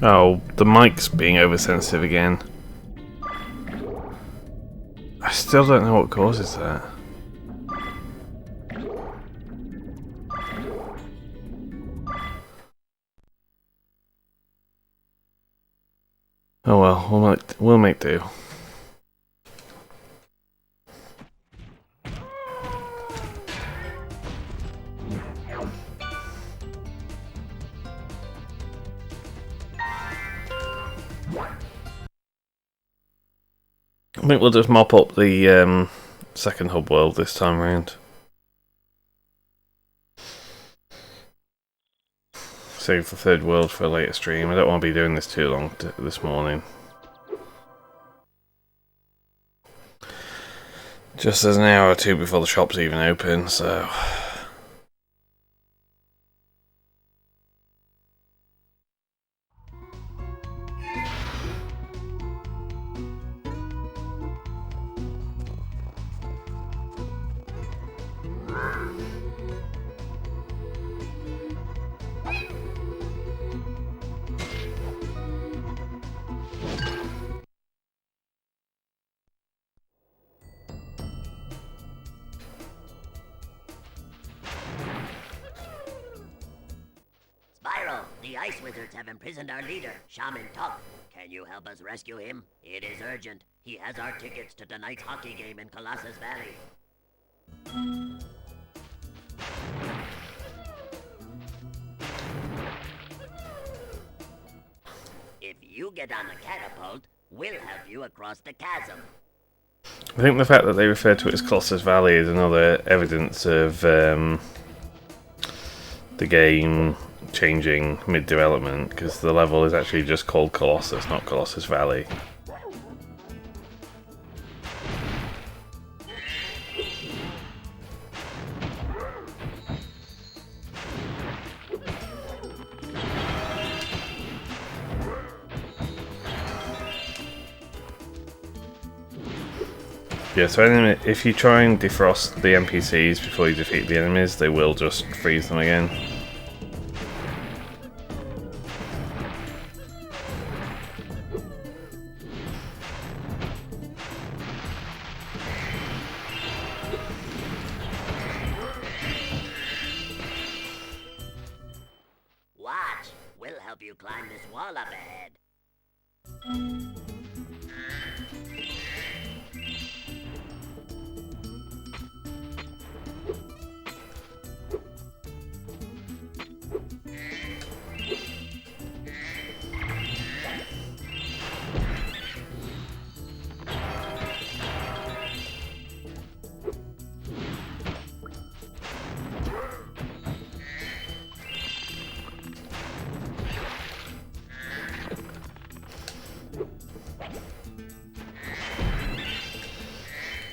Oh, the mic's being oversensitive again. I still don't know what causes that. Oh well, we'll make do. I think we'll just mop up the second hub world this time round. Save the third world for a later stream. I don't want to be doing this too long this morning. Just as an hour or two before the shop's even open, so... Spyro, the ice wizards have imprisoned our leader, Shaman Tuck. Can you help us rescue him? It is urgent. He has our tickets to tonight's hockey game in Colossus Valley. If you get on the catapult, we'll help you across the chasm. I think the fact that they refer to it as Colossus Valley is another evidence of the game changing mid-development, because the level is actually just called Colossus, not Colossus Valley. Yeah, so if you try and defrost the NPCs before you defeat the enemies, they will just freeze them again. Watch, we'll help you climb this wall up ahead.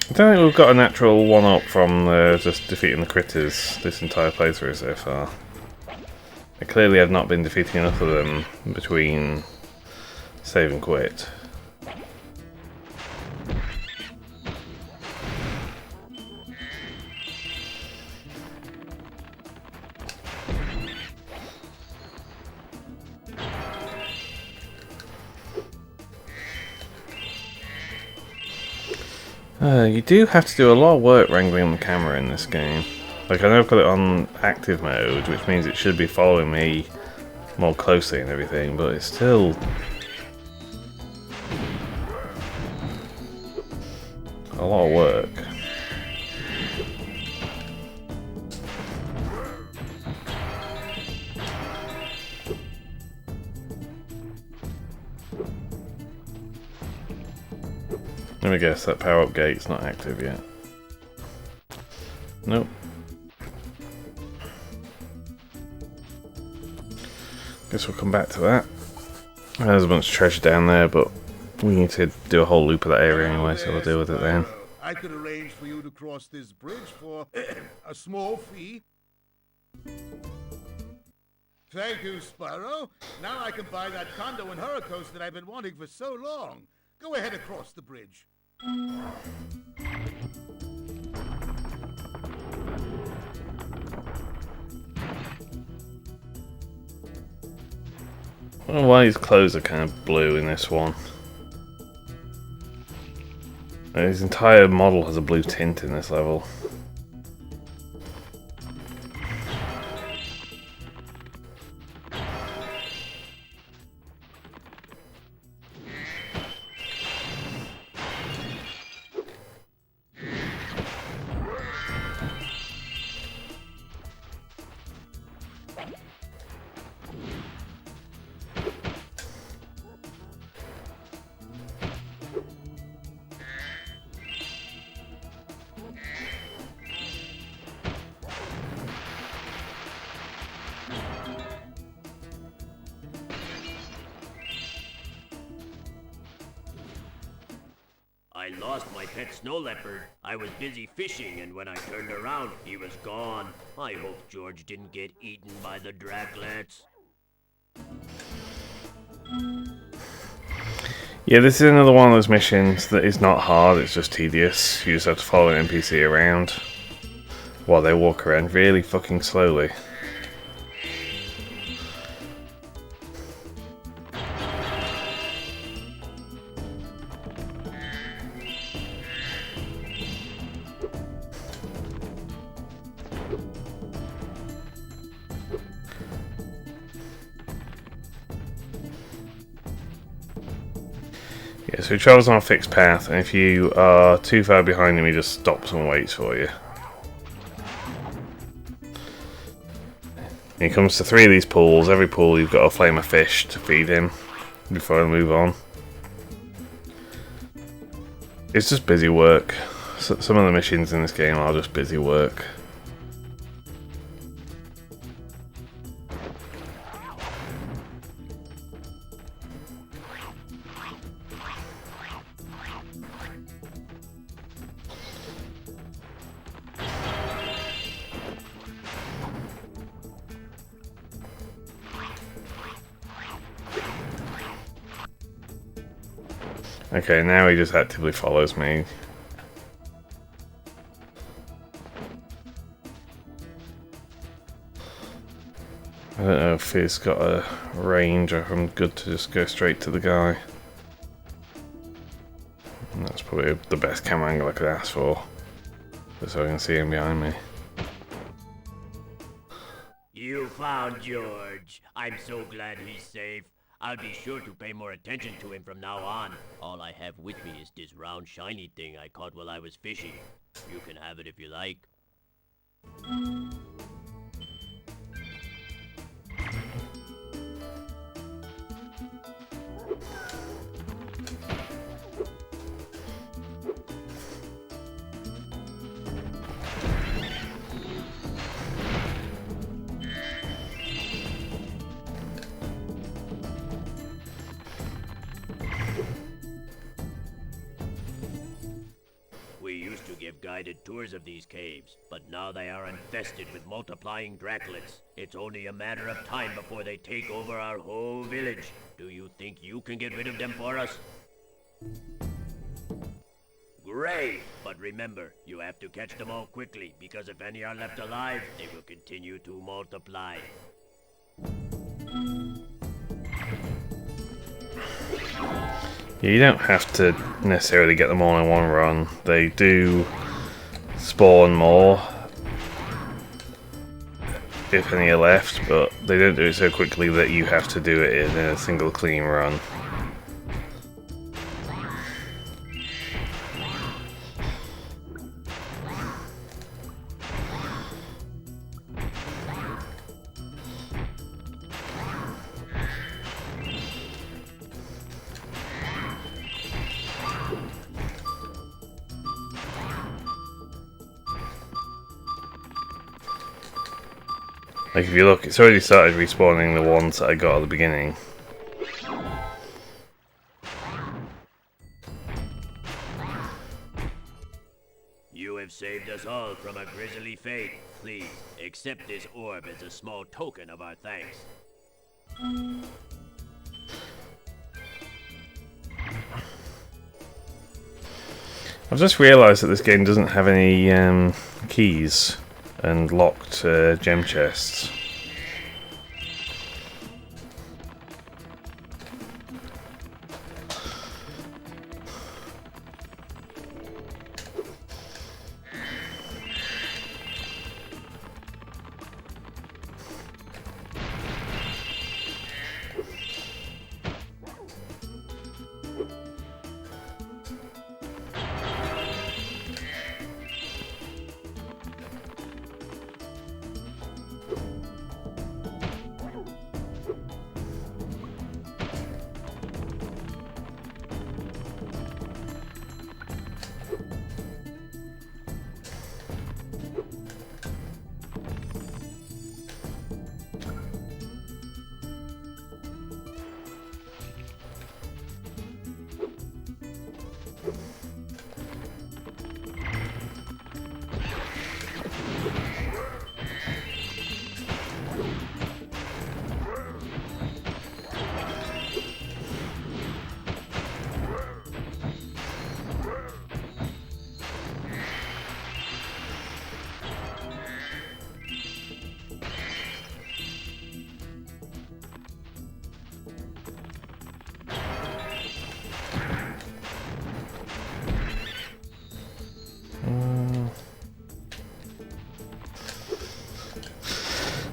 I don't think we've got a natural one-up from just defeating the critters this entire playthrough so far. I clearly have not been defeating enough of them between save and quit. You do have to do a lot of work wrangling the camera in this game. Like, I know I've got it on active mode, which means it should be following me more closely and everything, but it's still a lot of work. Let me guess, that power-up gate's not active yet. Nope. Guess we'll come back to that. There's a bunch of treasure down there, but we need to do a whole loop of that area anyway, so we'll deal with it then. I could arrange for you to cross this bridge for a small fee. Thank you, Spyro. Now I can buy that condo in Hurricos that I've been wanting for so long. Go ahead and cross the bridge. I don't know why his clothes are kind of blue in this one. His entire model has a blue tint in this level. I lost my pet snow leopard. I was busy fishing, and when I turned around, he was gone. I hope George didn't get eaten by the Draclets. Yeah, this is another one of those missions that is not hard, it's just tedious. You just have to follow an NPC around while they walk around really fucking slowly. Yeah, so he travels on a fixed path, and if you are too far behind him, he just stops and waits for you. And he comes to 3 of these pools. Every pool you've got a flame of fish to feed him before I move on. It's just busy work. So, some of the missions in this game are just busy work. Okay, now he just actively follows me. I don't know if he's got a range or if I'm good to just go straight to the guy. And that's probably the best camera angle I could ask for, just so I can see him behind me. You found George. I'm so glad he's safe. I'll be sure to pay more attention to him from now on. All I have with me is this round shiny thing I caught while I was fishing. You can have it if you like. We used to give guided tours of these caves, but now they are infested with multiplying Draclets. It's only a matter of time before they take over our whole village. Do you think you can get rid of them for us? Great! But remember, you have to catch them all quickly, because if any are left alive, they will continue to multiply. Yeah, you don't have to necessarily get them all in one run. They do spawn more if any are left, but they don't do it so quickly that you have to do it in a single clean run. Like if you look, it's already started respawning the ones that I got at the beginning. You have saved us all from a grisly fate. Please, accept this orb as a small token of our thanks. I've just realised that this game doesn't have any keys and locked gem chests.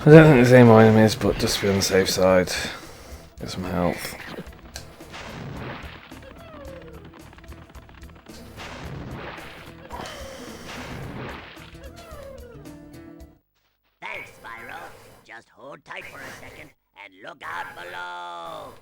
I don't think there's any more enemies, but just to be on the safe side, get some health. Thanks, Spyro. Just hold tight for a second and look out below.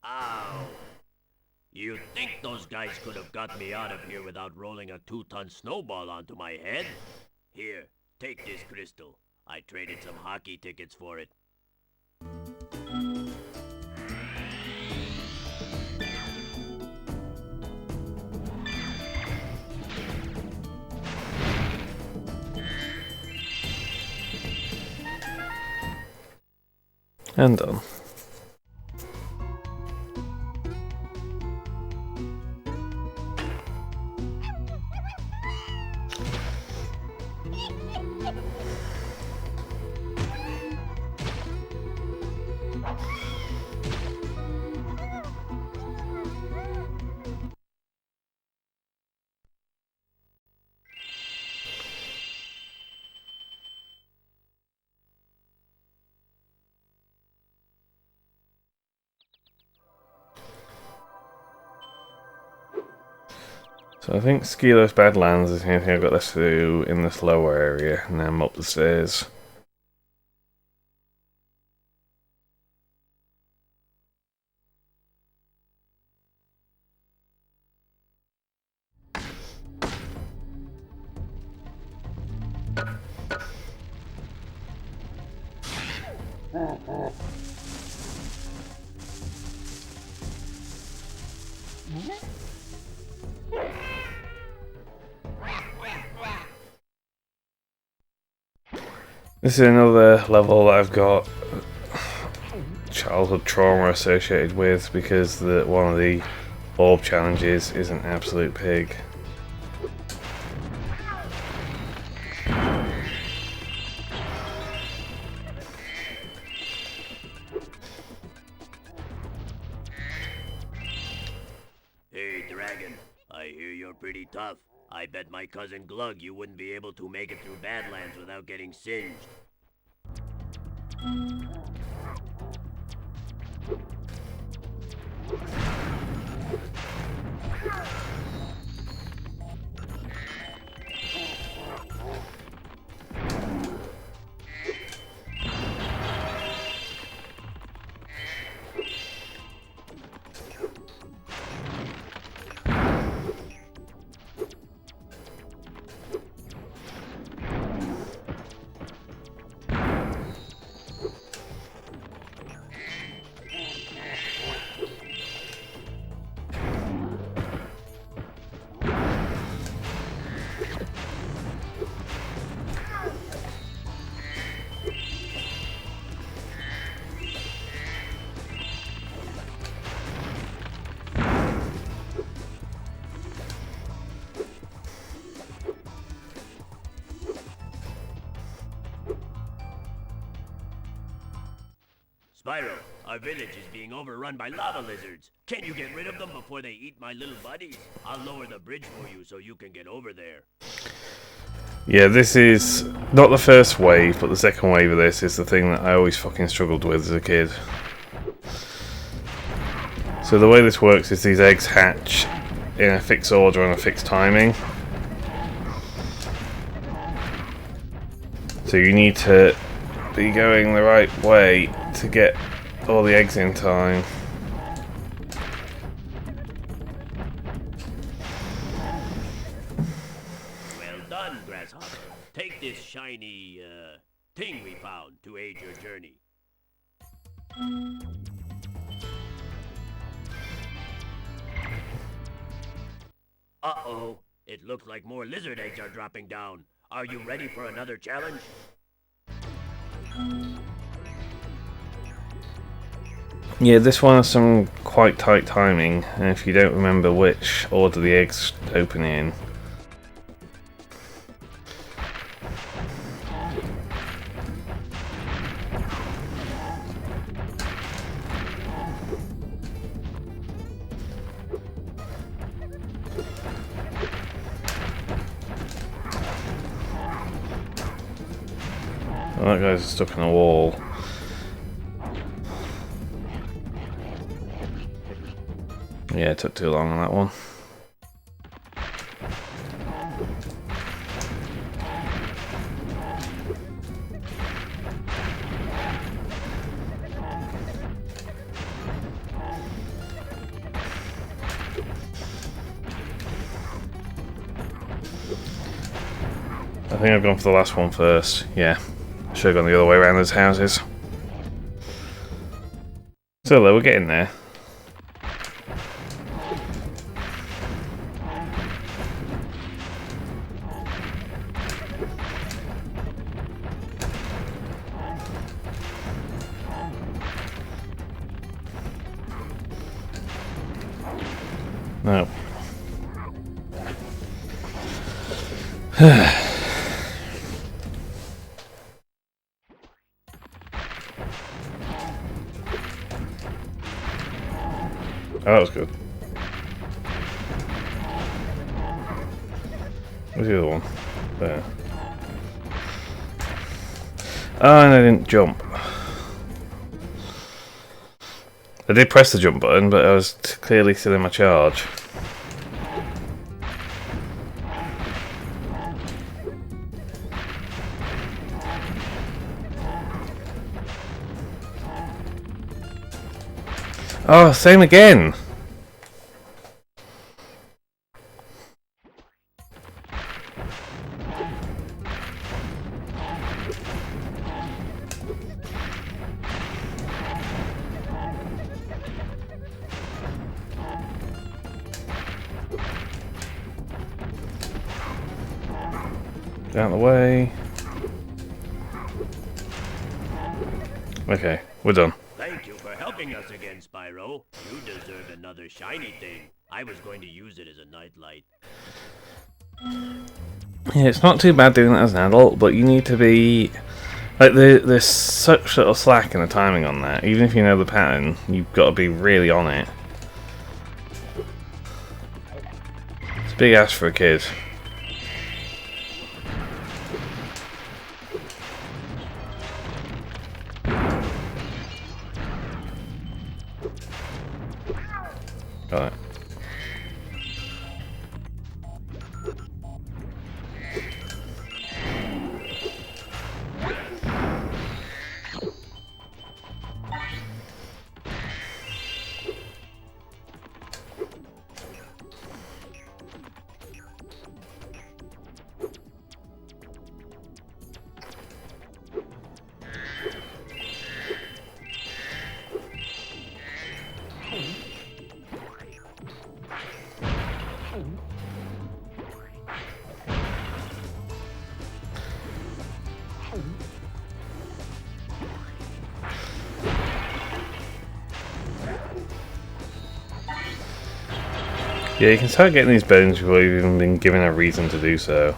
Ow. You think those guys could have got me out of here without rolling a 2-ton snowball onto my head? Here, take this crystal. I traded some hockey tickets for it. And done. So I think Skilos Badlands is the only thing I've got left to do in this lower area, and then I'm up the stairs. This is another level that I've got childhood trauma associated with because one of the orb challenges is an absolute pig. Hey, Dragon. I hear you're pretty tough. I bet my cousin Glug you wouldn't be able to make it through Badlands without getting singed. Spyro, our village is being overrun by lava lizards. Can you get rid of them before they eat my little buddies? I'll lower the bridge for you so you can get over there. Yeah, this is not the first wave, but the second wave of this is the thing that I always fucking struggled with as a kid. So the way this works is these eggs hatch in a fixed order and a fixed timing. So you need to be going the right way to get all the eggs in time. Well done, Grasshopper. Take this shiny, thing we found to aid your journey. Uh-oh. It looks like more lizard eggs are dropping down. Are you ready for another challenge? Yeah, this one has some quite tight timing, and if you don't remember which order the eggs open in, Oh, that guy's stuck in a wall. Yeah, it took too long on that one. I think I've gone for the last one first. Yeah, should have gone the other way around those houses. So though, we're getting there. No. Oh, that was good. Where's the other one? There. Oh, and I didn't jump. I did press the jump button, but I was clearly still in my charge. Oh, same again! Out of the way. Okay, we're done. Thank you for helping us again, Spyro. You deserve another shiny thing. I was going to use it as a nightlight. Yeah, it's not too bad doing that as an adult, but you need to be... Like, there's such little slack in the timing on that. Even if you know the pattern, you've got to be really on it. It's a big ask for a kid. Got it. Yeah, you can start getting these bones before you've even been given a reason to do so.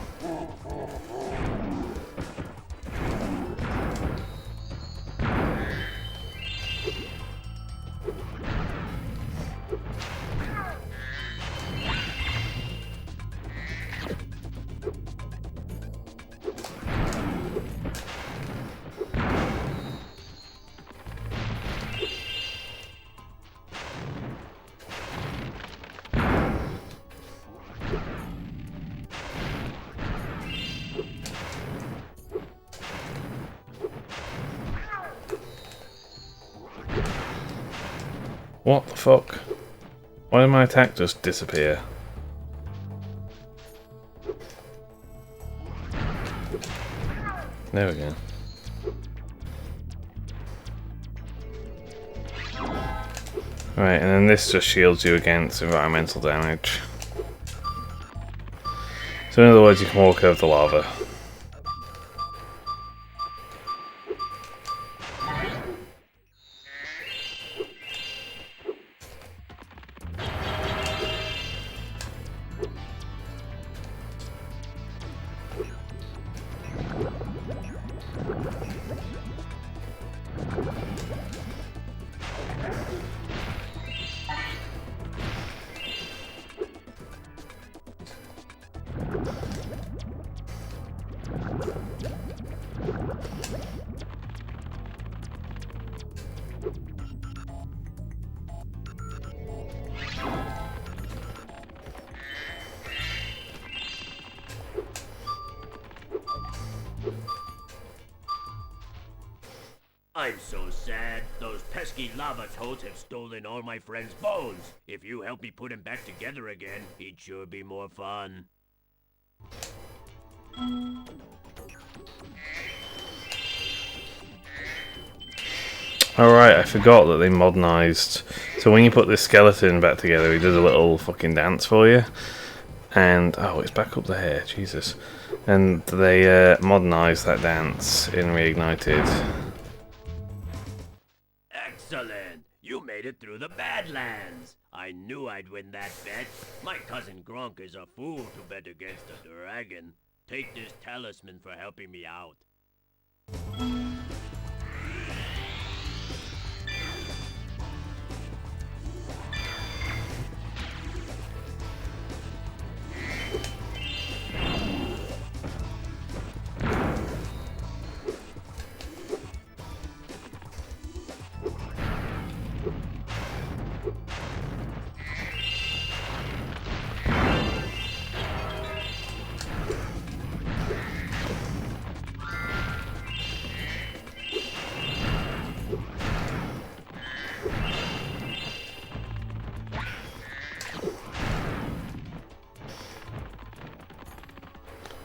What the fuck? Why did my attack just disappear? There we go. Right, and then this just shields you against environmental damage. So in other words, you can walk over the lava. I'm so sad. Those pesky lava toads have stolen all my friend's bones. If you help me put him back together again, he'd sure be more fun. Alright, I forgot that they modernised. So when you put this skeleton back together, he does a little fucking dance for you. And, oh, it's back up there, Jesus. And they modernised that dance in Reignited. Excellent! You made it through the Badlands! I knew I'd win that bet. My cousin Gronk is a fool to bet against a dragon. Take this talisman for helping me out.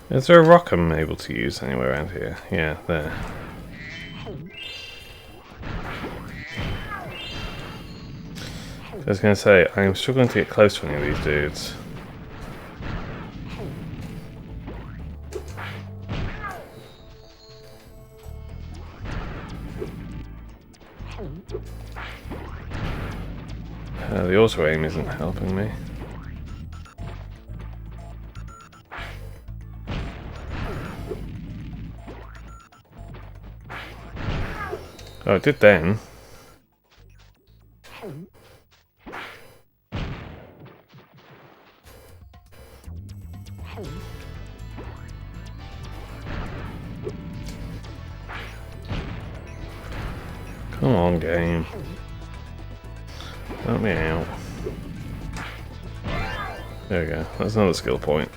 Is there a rock I'm able to use anywhere around here? Yeah, there. I was going to say, I'm struggling to get close to any of these dudes. The auto aim isn't helping me. Oh, it did then. Come on, game. Help me out. There we go. That's another skill point.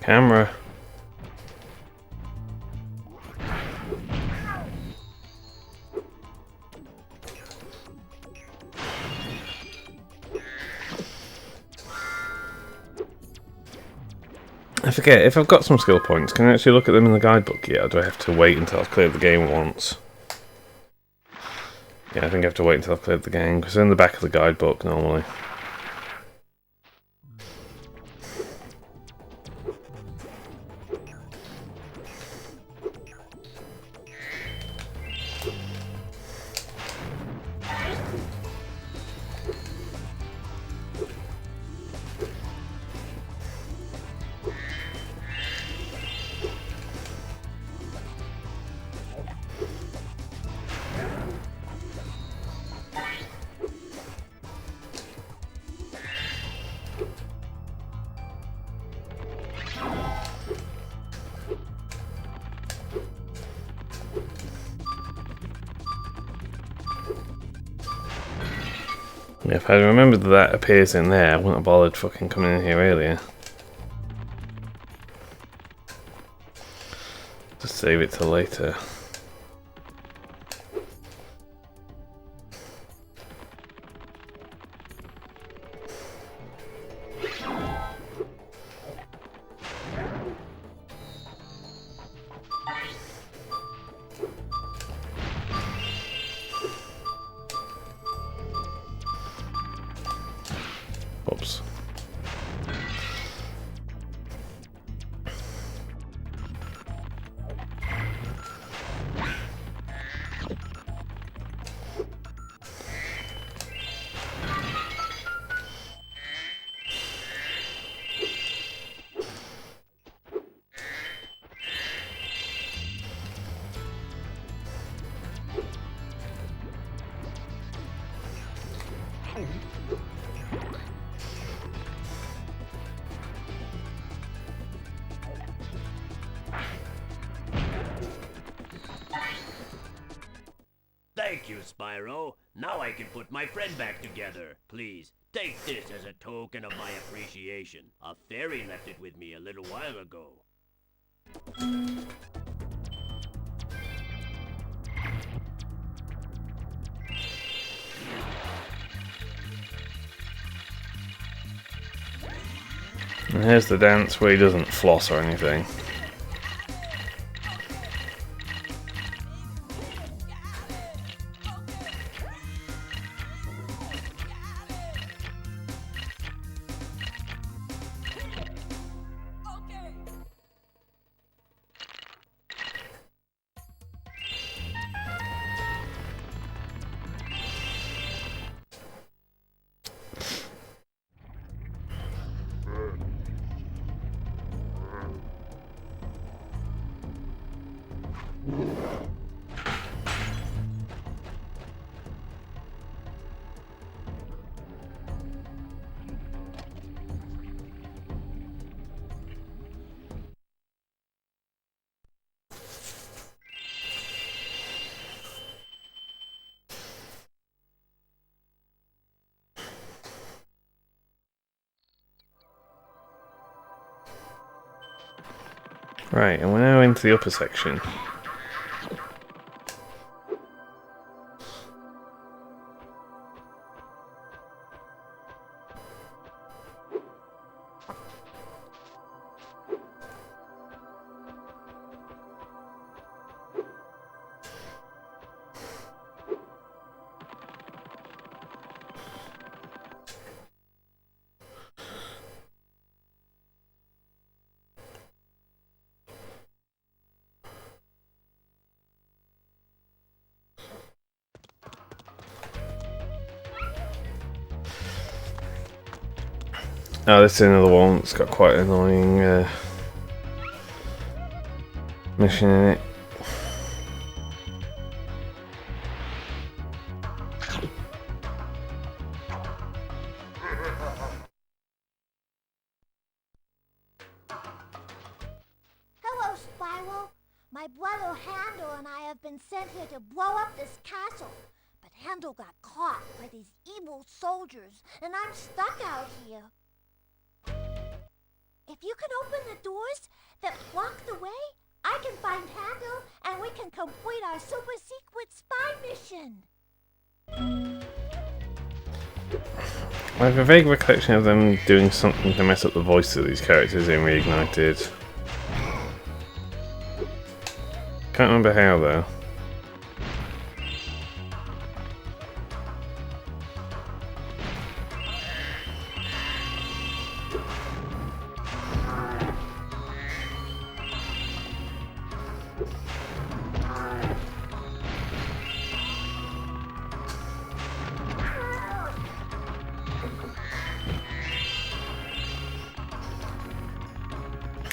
Camera. I forget, if I've got some skill points, can I actually look at them in the guidebook yet, or do I have to wait until I've cleared the game once? Yeah, I think I have to wait until I've cleared the game, because they're in the back of the guidebook normally. Yeah, if I remembered that appears in there, I wouldn't have bothered fucking coming in here earlier. Just save it till later. Oops. Thank you, Spyro. Now I can put my friend back together. Please, take this as a token of my appreciation. A fairy left it with me a little while ago. And here's the dance where he doesn't floss or anything. Right, and we're now into the upper section. Oh, this is another one that's got quite an annoying mission in it. Hello, Spyro. My brother Handel and I have been sent here to blow up this castle. But Handel got caught by these evil soldiers, and I'm stuck out here. If you can open the doors that block the way, I can find Handel and we can complete our super secret spy mission. I have a vague recollection of them doing something to mess up the voice of these characters in Reignited. Can't remember how though.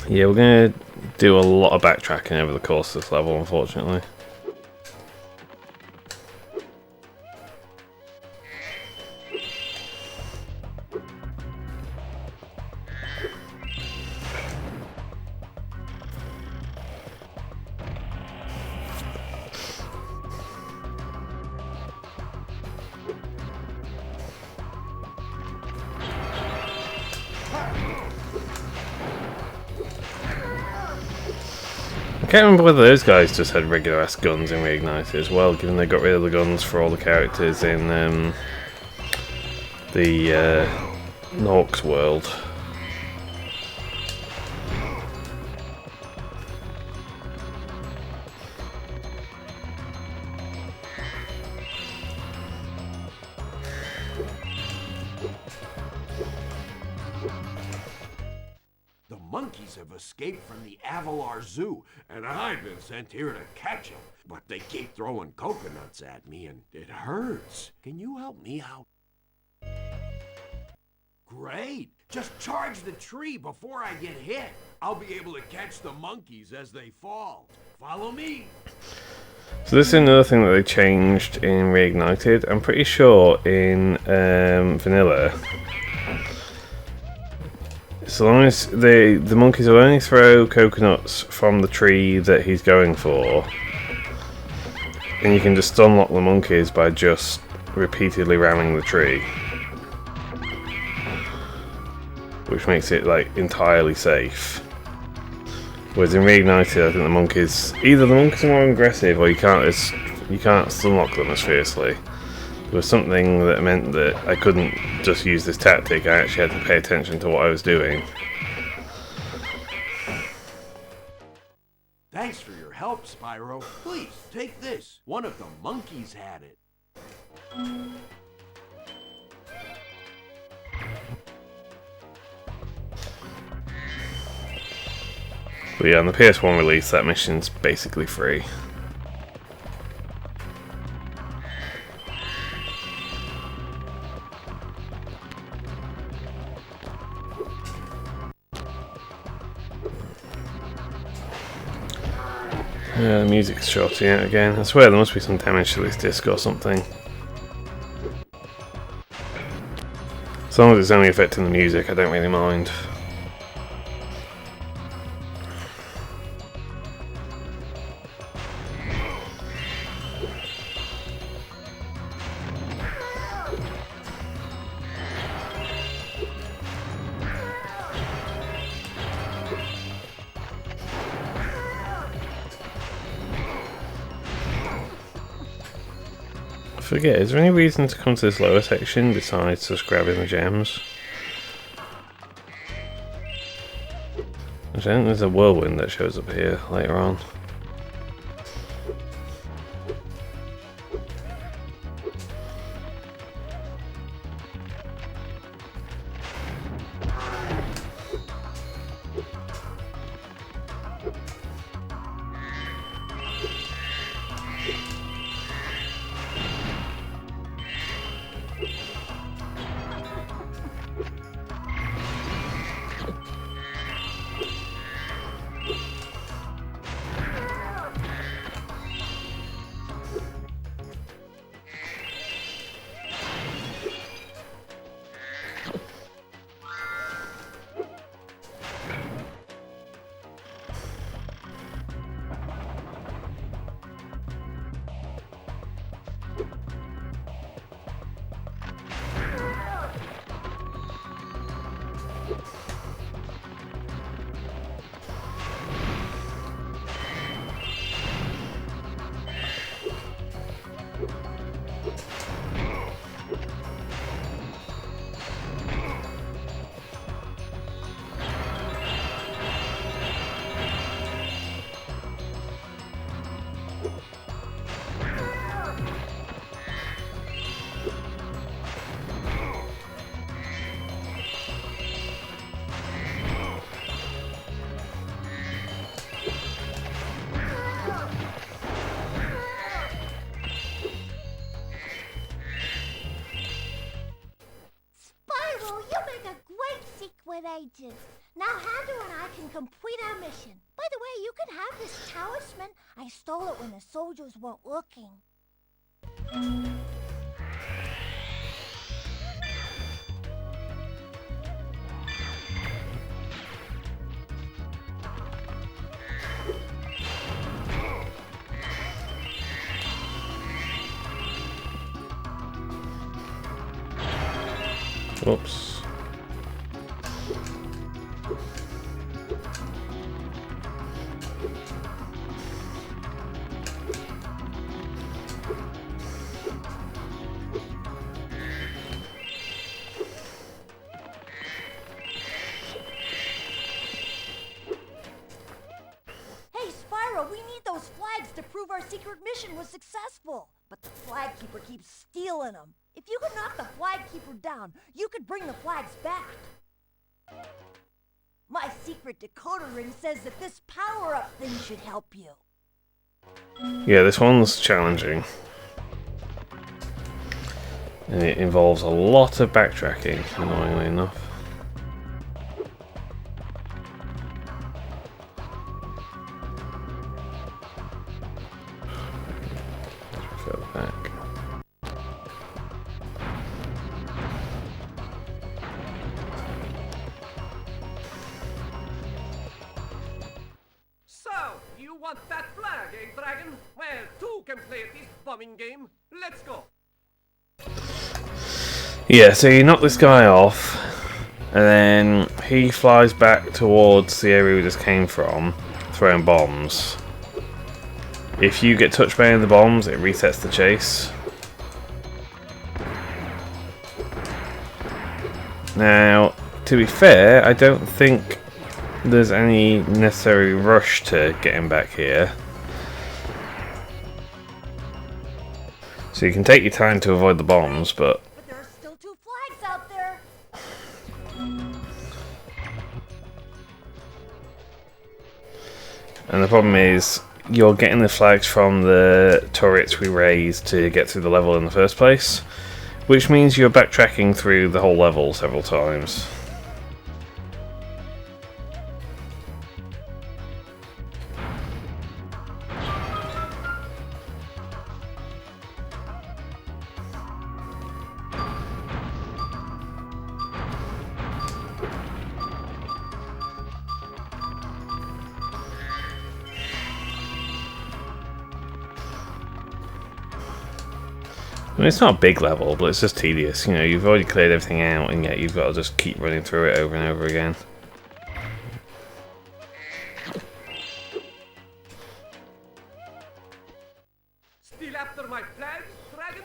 Yeah, we're going to do a lot of backtracking over the course of this level, unfortunately. I can't remember whether those guys just had regular ass guns in Reignited as well, given they got rid of the guns for all the characters in the Norks world. The monkeys have escaped from the Avalar Zoo, and I've been sent here to catch them. But they keep throwing coconuts at me, and it hurts. Can you help me out? Great! Just charge the tree before I get hit. I'll be able to catch the monkeys as they fall. Follow me. So this is another thing that they changed in Reignited. I'm pretty sure in Vanilla, so long as the monkeys will only throw coconuts from the tree that he's going for, and you can just unlock the monkeys by just repeatedly ramming the tree, which makes it like entirely safe. Whereas in Reignited, I think either the monkeys are more aggressive, or you can't unlock them as fiercely. There was something that meant that I couldn't just use this tactic. I actually had to pay attention to what I was doing. Thanks for your help, Spyro. Please, take this. One of the monkeys had it. But yeah, on the PS1 release, that mission's basically free. The music's shorting out again. I swear there must be some damage to this disc or something. As long as it's only affecting the music, I don't really mind. I forget, is there any reason to come to this lower section besides just grabbing the gems? I think there's a whirlwind that shows up here later on. agent. Now Handler and I can complete our mission. By the way, you can have this talisman. I stole it when the soldiers weren't looking. Whoops. Hey, Spyro, we need those flags to prove our secret mission was successful. But the flag keeper keeps stealing them. If you could knock the flag keeper down, you could bring the flags back. My secret decoder ring says that this power-up thing should help you. Yeah, this one's challenging. And it involves a lot of backtracking, annoyingly enough. Go back. So, you want that flag? flag, eh, Dragon? Well, two can play at this bombing game. Let's go. Yeah, so you knock this guy off, and then he flies back towards the area we just came from, throwing bombs. If you get touched by any of the bombs, it resets the chase. Now, to be fair, I don't think there's any necessary rush to get him back here. So you can take your time to avoid the bombs, but... But there are still 2 flags out there. And the problem is, you're getting the flags from the turrets we raised to get through the level in the first place, which means you're backtracking through the whole level several times. I mean, it's not a big level, but it's just tedious. You know, you've already cleared everything out, and yet you've got to just keep running through it over and over again. Still after my flag, Dragon?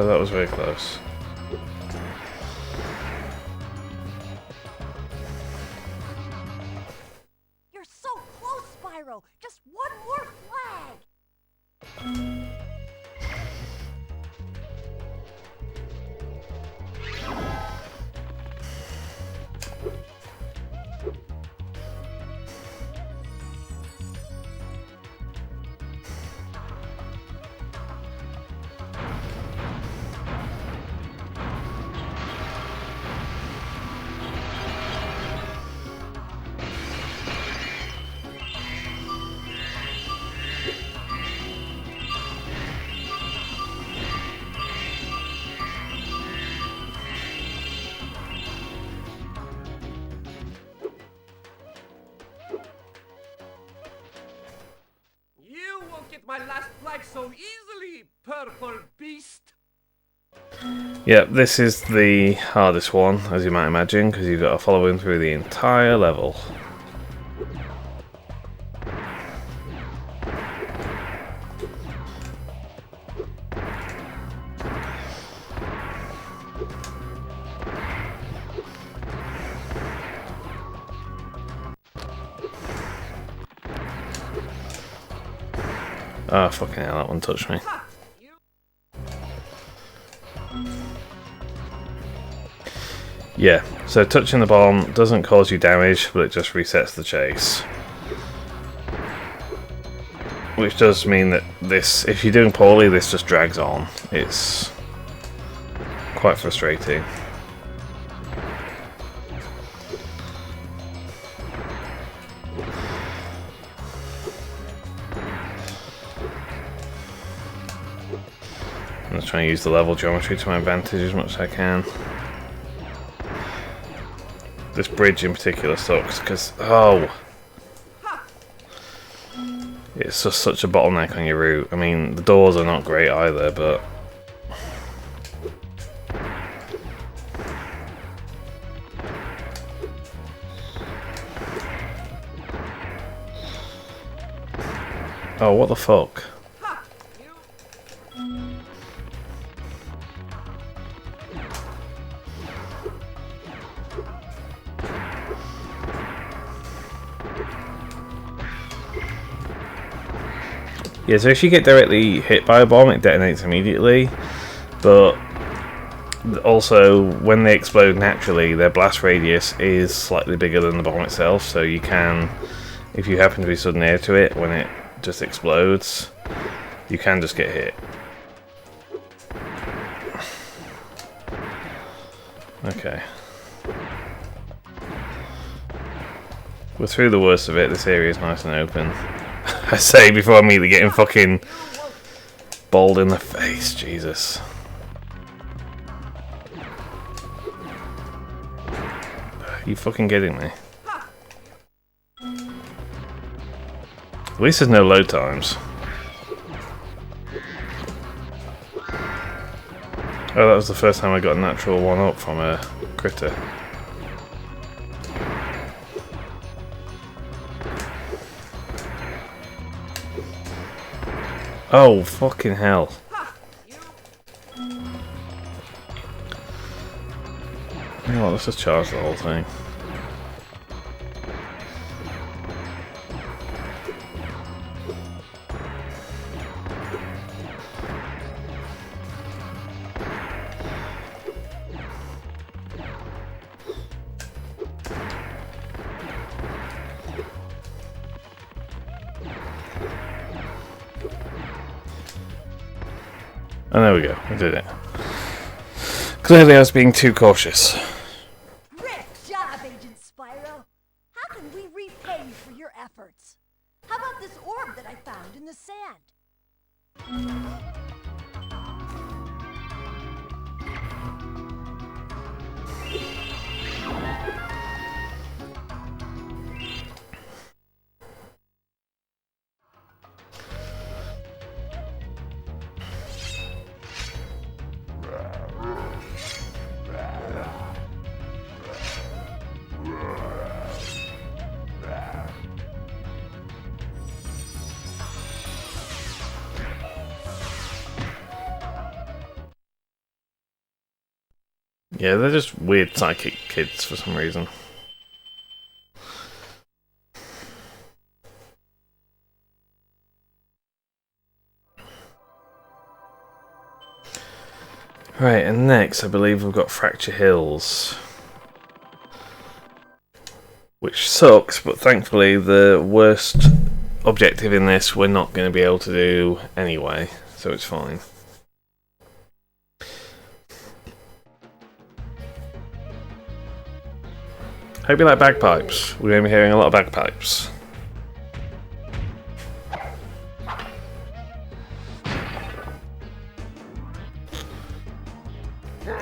That was very close. You're so close, Spyro. Just one more flag. You won't get my last flag so easily, purple beast. Yep, this is the hardest one, as you might imagine, because you've got to follow him through the entire level. Oh, fucking hell, that one touched me. Ha! You Yeah, so touching the bomb doesn't cause you damage, but it just resets the chase. Which does mean that this, if you're doing poorly, this just drags on. It's quite frustrating. I'm just trying to use the level geometry to my advantage as much as I can. This bridge in particular sucks because, it's just such a bottleneck on your route. I mean, the doors are not great either, but... Oh, what the fuck? Yeah, so if you get directly hit by a bomb, it detonates immediately. But also, when they explode naturally, their blast radius is slightly bigger than the bomb itself. So you can, if you happen to be stood near to it when it just explodes, you can just get hit. Okay. We're through the worst of it. This area is nice and open. I say before I'm immediately getting fucking balled in the face. Jesus. Are you fucking kidding me? At least there's no load times. Oh, that was the first time I got a natural 1-up from a critter. Oh, fucking hell. You know what, let's just charge the whole thing. Oh, there we go. I did it. Clearly I was being too cautious. Great job, Agent Spyro. How can we repay you for your efforts? How about this orb that I found in the sand? Yeah, they're just weird psychic kids for some reason. Right, and next I believe we've got Fracture Hills. Which sucks, but thankfully the worst objective in this we're not going to be able to do anyway, so it's fine. Hope you like bagpipes. We're going to be hearing a lot of bagpipes. Well,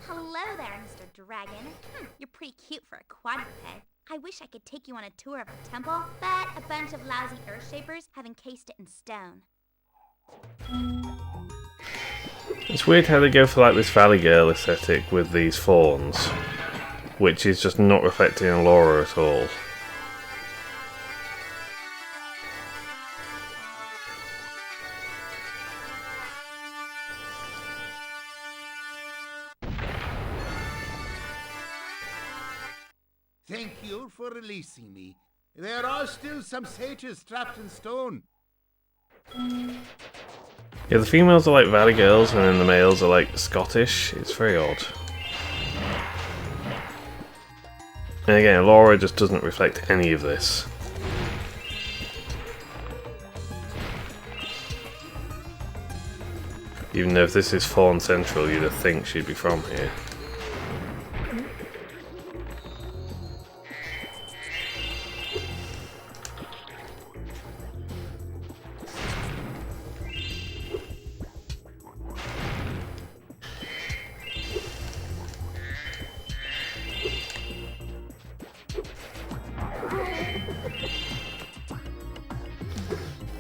hello there, Mr. Dragon. You're pretty cute for a quadruped. I wish I could take you on a tour of our temple, but a bunch of lousy Earthshapers have encased it in stone. It's weird how they go for like this Valley Girl aesthetic with these fawns, which is just not reflected in Laura at all. Thank you for releasing me. There are still some sages trapped in stone. Yeah, the females are like Valley Girls and then the males are like Scottish. It's very odd. And again, Laura just doesn't reflect any of this. Even though if this is Fawn Central, you'd think she'd be from here.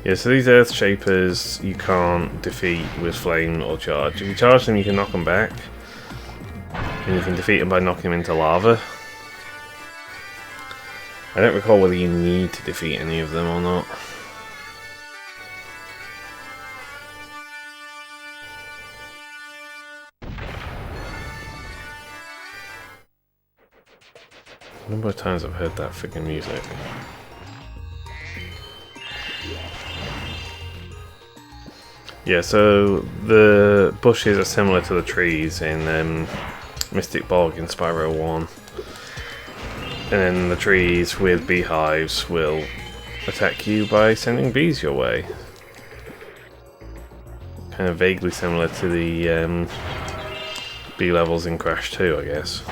Yeah, so these Earth Shapers you can't defeat with Flame or Charge. If you charge them, you can knock them back. And you can defeat them by knocking them into lava. I don't recall whether you need to defeat any of them or not. A number of times I've heard that freaking music. Yeah, so the bushes are similar to the trees in Mystic Bog in Spyro 1. And then the trees with beehives will attack you by sending bees your way. Kind of vaguely similar to the bee levels in Crash 2, I guess.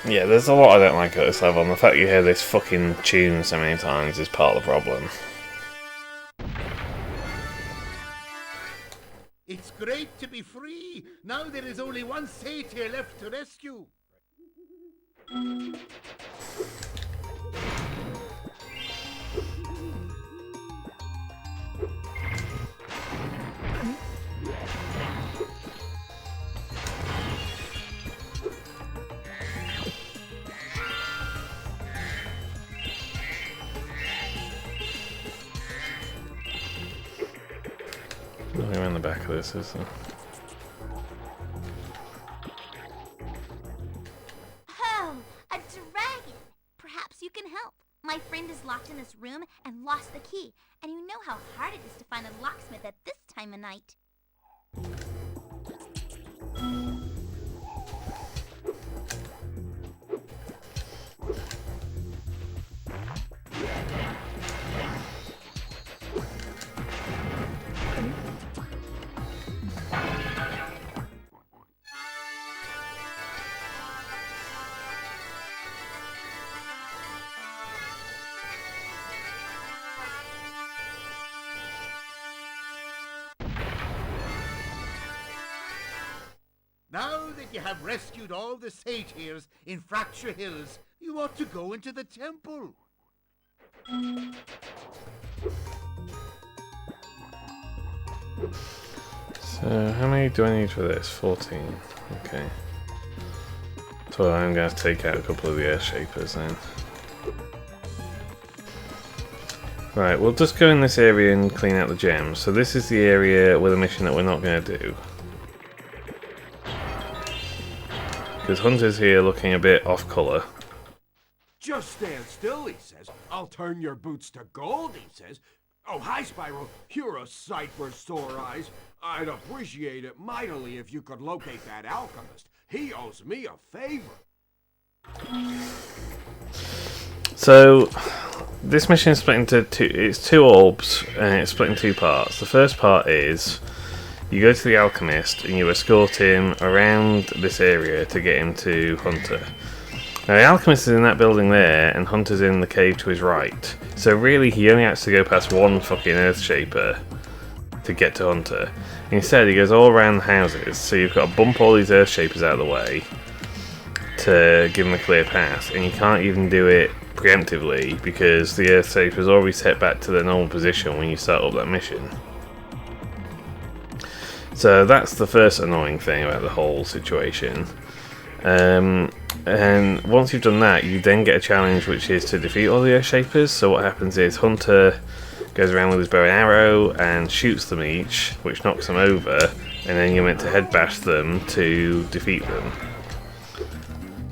Yeah, there's a lot I don't like at this level, and the fact you hear this fucking tune so many times is part of the problem. It's great to be free. Now there is only one satyr left to rescue. Nothing around the back of this, is there? Oh, a dragon! Perhaps you can help. My friend is locked in this room and lost the key, and you know how hard it is to find a locksmith at this time of night. Now that you have rescued all the satyrs in Fracture Hills, you ought to go into the temple. So, how many do I need for this? 14. Okay. So I'm going to have to take out a couple of the Earth Shapers then. Right, we'll just go in this area and clean out the gems. So this is the area with a mission that we're not going to do. Because Hunter's here looking a bit off colour. Just stand still, he says. I'll turn your boots to gold, he says. Oh, hi, Spyro. You're a sight for sore eyes. I'd appreciate it mightily if you could locate that alchemist. He owes me a favor. So, this mission is split into two. It's two orbs, and it's split in two parts. The first part is you go to the alchemist and you escort him around this area to get him to Hunter. Now, the alchemist is in that building there, and Hunter's in the cave to his right. So really, he only has to go past one fucking Earth Shaper to get to Hunter. Instead, he goes all around the houses, so you've got to bump all these Earth Shapers out of the way to give him a clear path, and you can't even do it preemptively because the Earth Shaper is already set back to their normal position when you start up that mission. So that's the first annoying thing about the whole situation. And once you've done that, you then get a challenge which is to defeat all the Earth Shapers. So what happens is Hunter goes around with his bow and arrow and shoots them each, which knocks them over, and then you're meant to head bash them to defeat them.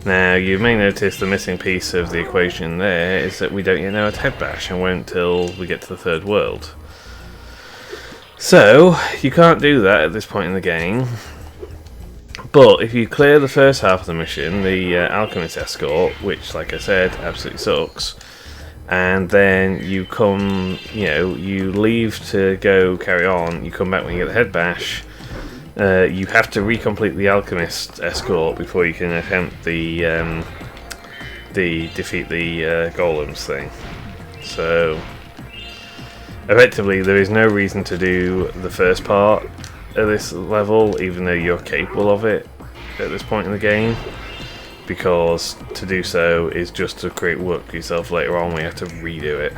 Now, you may notice the missing piece of the equation there is that we don't yet know how to head bash, and won't till we get to the third world. So, you can't do that at this point in the game. But if you clear the first half of the mission, the Alchemist Escort, which, like I said, absolutely sucks, and then you come, you leave to go carry on, you come back when you get the head bash, you have to recomplete the Alchemist Escort before you can attempt the defeat the golems thing. So, effectively, there is no reason to do the first part of this level, even though you're capable of it at this point in the game, because to do so is just to create work for yourself later on when you have to redo it.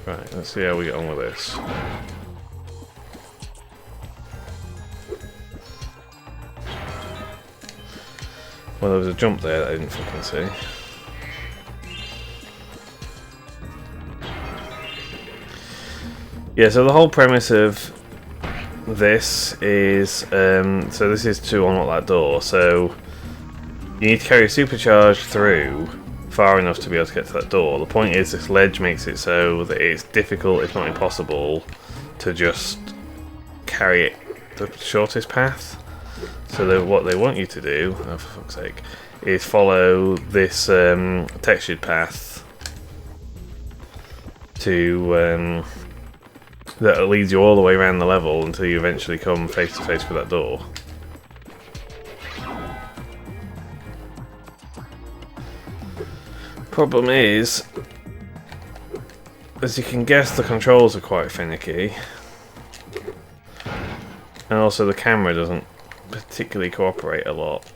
Right, let's see how we get on with this. Well, there was a jump there that I didn't fucking see. Yeah, so the whole premise of this is, so this is to unlock that door, so you need to carry a supercharge through far enough to be able to get to that door. The point is, this ledge makes it so that it's difficult, if not impossible, to just carry it the shortest path. So what they want you to do, oh for fuck's sake, is follow this textured path to that leads you all the way around the level until you eventually come face to face with that door. Problem is, as you can guess, the controls are quite finicky, and also the camera doesn't particularly cooperate a lot.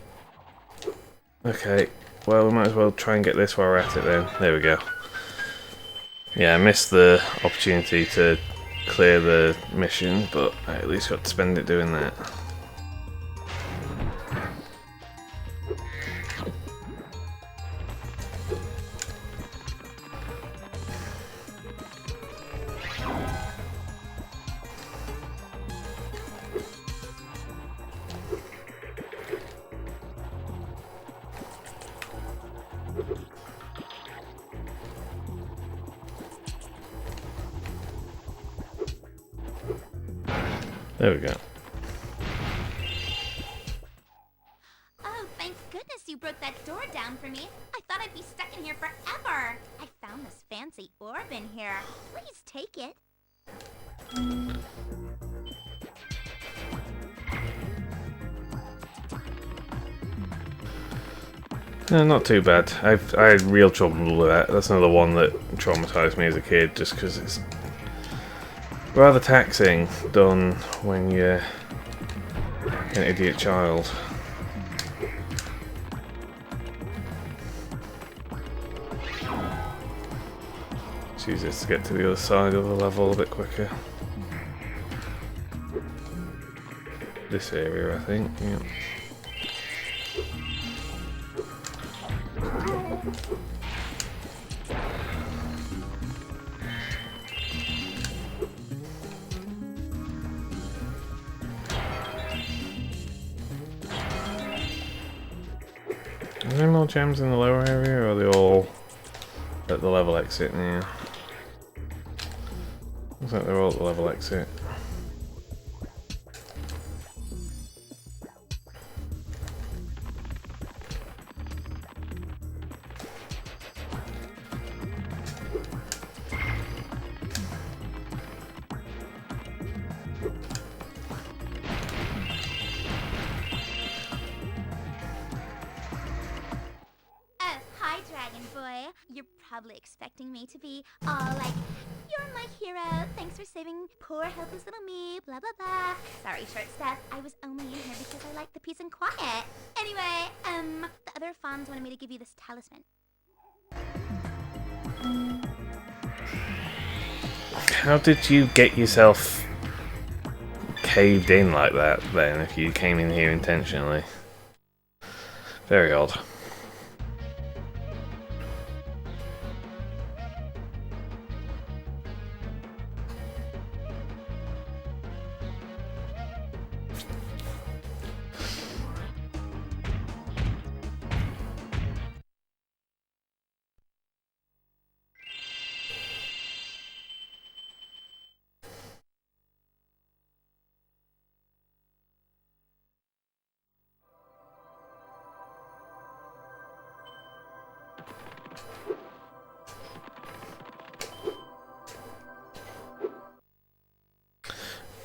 Okay, well, we might as well try and get this while we're at it then. There we go. Yeah, I missed the opportunity to clear the mission, but I at least got to spend it doing that. There we go. Oh, thank goodness you broke that door down for me. I thought I'd be stuck in here forever. I found this fancy orb in here. Please take it. No, not too bad. I had real trouble with that. That's another one that traumatized me as a kid, just because it's rather taxing done when you're an idiot child. Let's use this to get to the other side of the level a bit quicker. This area, I think, yeah. Are there more gems in the lower area, or are they all at the level exit now? Looks like they're all at the level exit. You're probably expecting me to be all like, "You're my hero, thanks for saving poor helpless little me, blah blah blah." Sorry, short stuff. I was only in here because I like the peace and quiet. Anyway, the other fawns wanted me to give you this talisman. How did you get yourself caved in like that then, if you came in here intentionally? Very odd.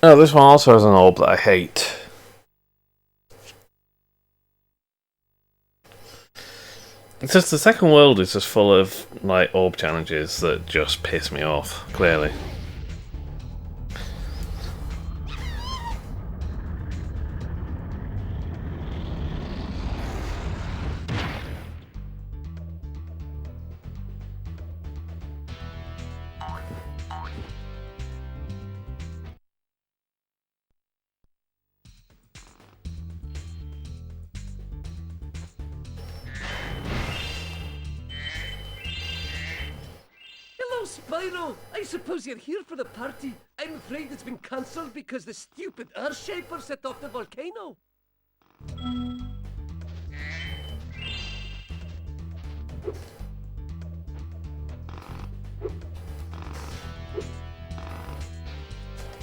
Oh, this one also has an orb that I hate. It's just the second world is just full of like orb challenges that just piss me off, clearly. Hello, Spyro! I suppose you're here for the party. I'm afraid it's been cancelled because the stupid Earthshaper set off the volcano.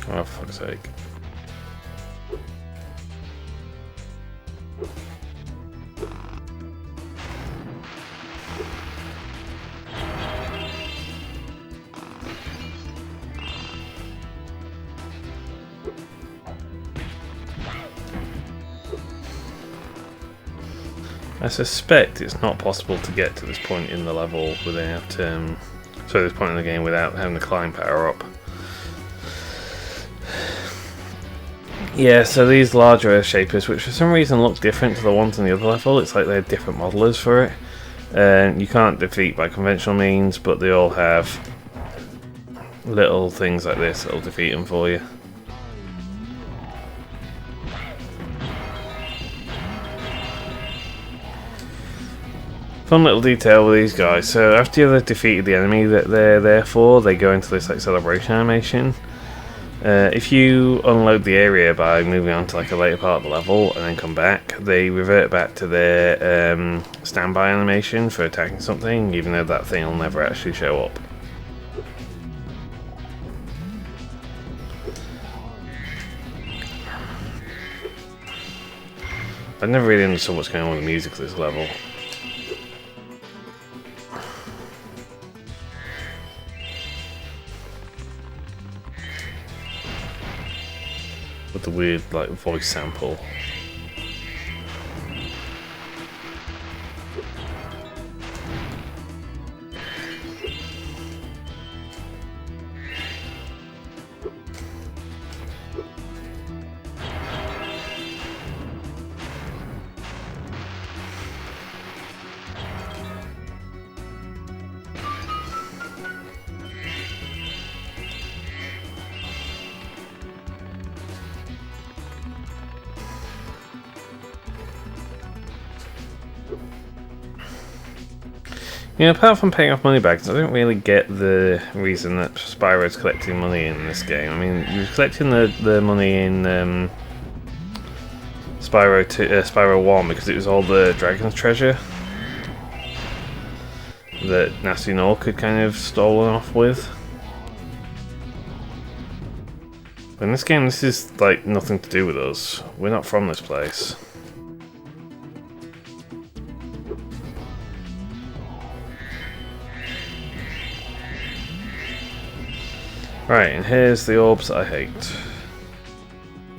Oh, for fuck's sake. I suspect it's not possible to get to this point in the level without, this point in the game without having the climb power up. Yeah, so these larger Earth Shapers, which for some reason look different to the ones in the other level, it's like they have different modelers for it. You can't defeat by conventional means, but they all have little things like this that'll defeat them for you. Fun little detail with these guys. So after you've defeated the enemy that they're there for, they go into this like celebration animation. If you unload the area by moving on to like a later part of the level and then come back, they revert back to their standby animation for attacking something, even though that thing will never actually show up. I've never really understood what's going on with the music of this level. With the weird like voice sample. You know, apart from paying off money bags, I don't really get the reason that Spyro's collecting money in this game. I mean, he was collecting the money in Spyro 1 because it was all the Dragon's treasure that Nasty Nork had kind of stolen off with. But in this game, this is like nothing to do with us. We're not from this place. Right, and here's the orbs I hate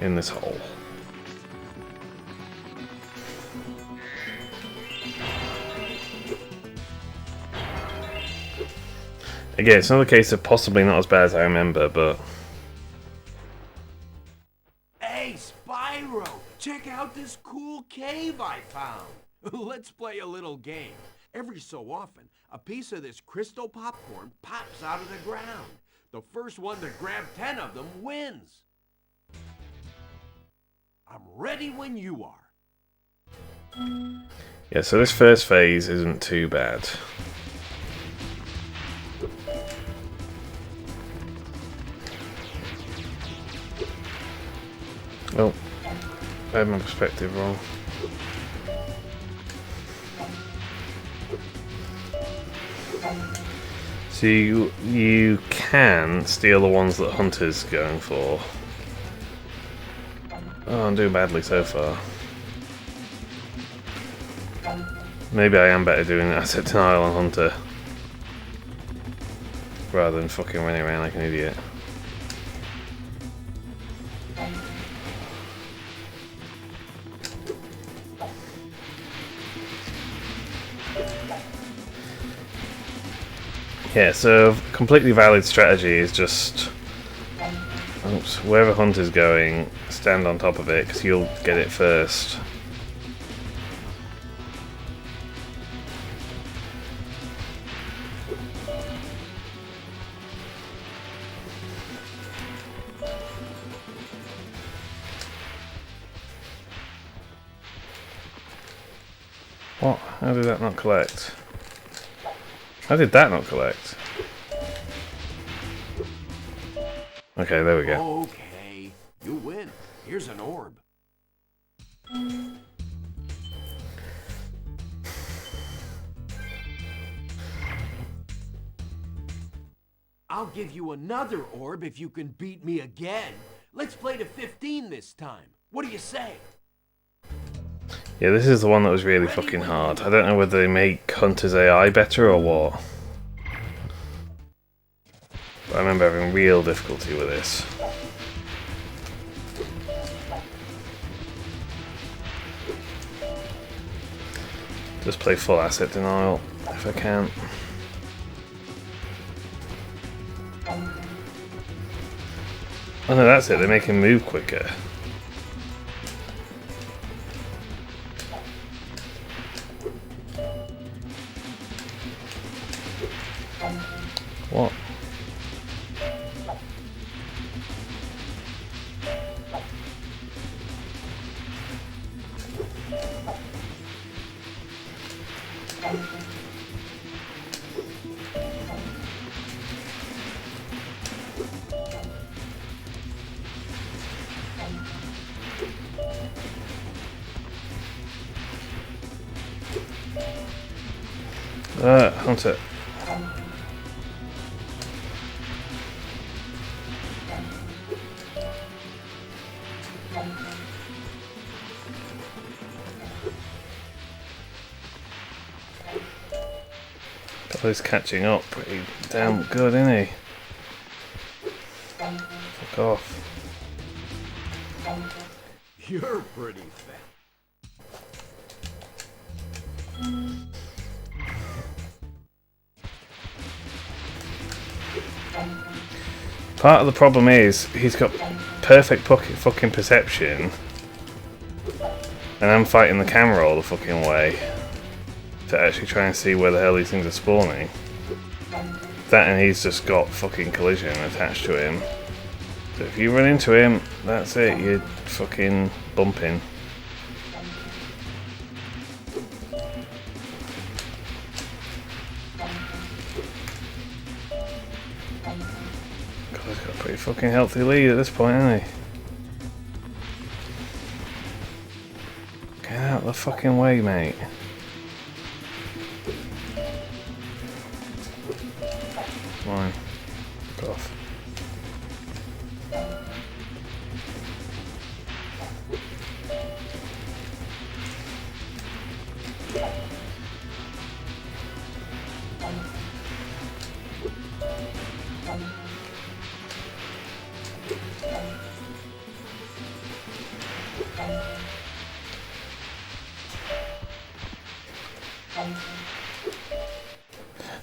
in this hole. Again, it's another case of possibly not as bad as I remember, but... Hey, Spyro! Check out this cool cave I found! Let's play a little game. Every so often, a piece of this crystal popcorn pops out of the ground. The first one to grab 10 of them wins. I'm ready when you are. Yeah, so this first phase isn't too bad. Oh, I had my perspective wrong. So you can steal the ones that Hunter's going for. Oh, I'm doing badly so far. Maybe I am better doing asset denial on Hunter rather than fucking running around like an idiot. Yeah, so completely valid strategy is just, oops, wherever Hunter's going, stand on top of it because you'll get it first. What? How did that not collect? How did that not collect? Okay, there we go. Okay, you win. Here's an orb. I'll give you another orb if you can beat me again. Let's play to 15 this time. What do you say? Yeah, this is the one that was really fucking hard. I don't know whether they make Hunter's AI better or what. But I remember having real difficulty with this. Just play full asset denial if I can. Oh no, that's it, they make him move quicker. What? Hunter. He's catching up pretty damn good, isn't he? Fuck off. You're pretty fat. Part of the problem is he's got perfect fucking perception, and I'm fighting the camera all the fucking way to actually try and see where the hell these things are spawning. That, and he's just got fucking collision attached to him. So if you run into him, that's it, you're fucking bumping. God, he's got a pretty fucking healthy lead at this point, hasn't he? Get out of the fucking way, mate. Fine. Fuck off.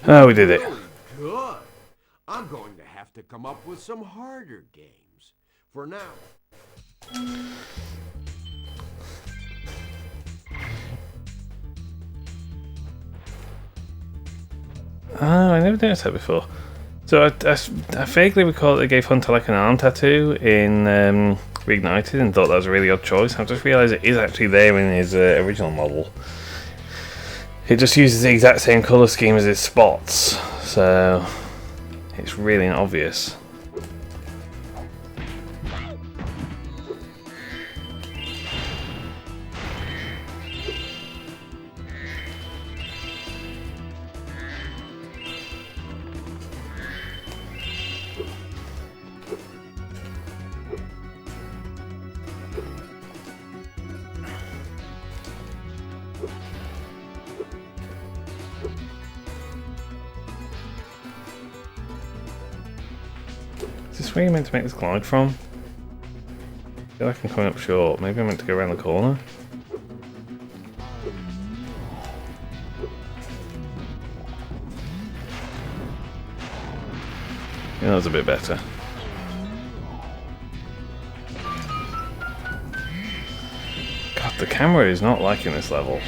Oh, we did it. Good. I'm going to have to come up with some harder games. For now. Oh, I never noticed that before. So I vaguely recall that they gave Hunter like an arm tattoo in Reignited and thought that was a really odd choice. I've just realised it is actually there in his original model. It just uses the exact same colour scheme as his spots, so it's really not obvious. Is this where you're meant to make this glide from? I feel like I'm coming up short. Maybe I'm meant to go around the corner? Yeah, that was a bit better. God, the camera is not liking this level.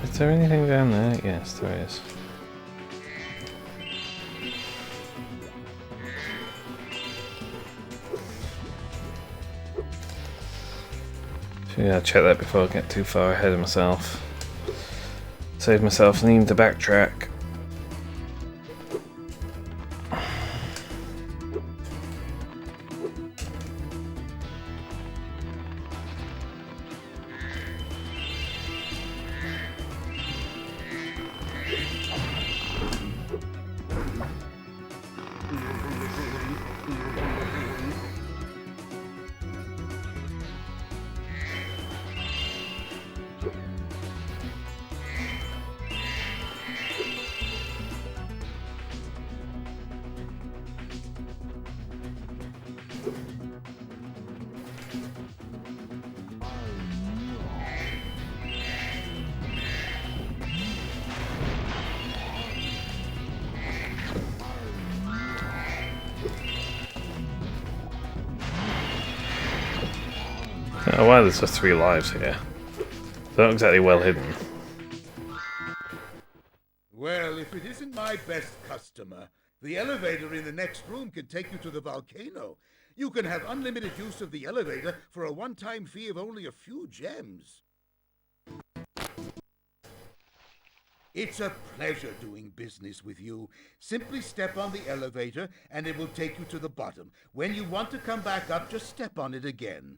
Is there anything down there? Yes, there is. Yeah, check that before I get too far ahead of myself. Save myself needing to backtrack. Oh wow, there's just 3 lives here. They're not exactly well hidden. Well, if it isn't my best customer, the elevator in the next room can take you to the volcano. You can have unlimited use of the elevator for a one-time fee of only a few gems. It's a pleasure doing business with you. Simply step on the elevator and it will take you to the bottom. When you want to come back up, just step on it again.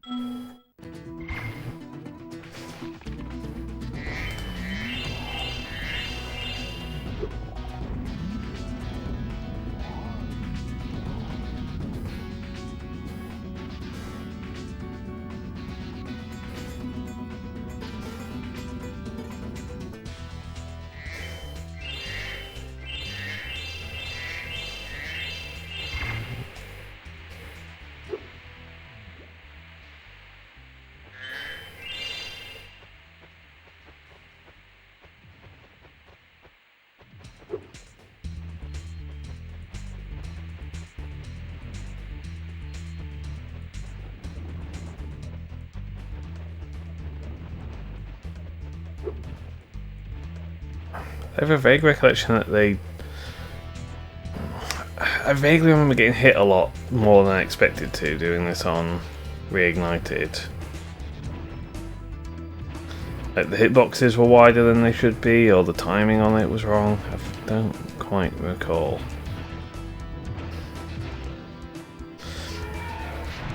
I have a vague recollection that I vaguely remember getting hit a lot more than I expected to doing this on Reignited. Like the hitboxes were wider than they should be, or the timing on it was wrong. I don't quite recall.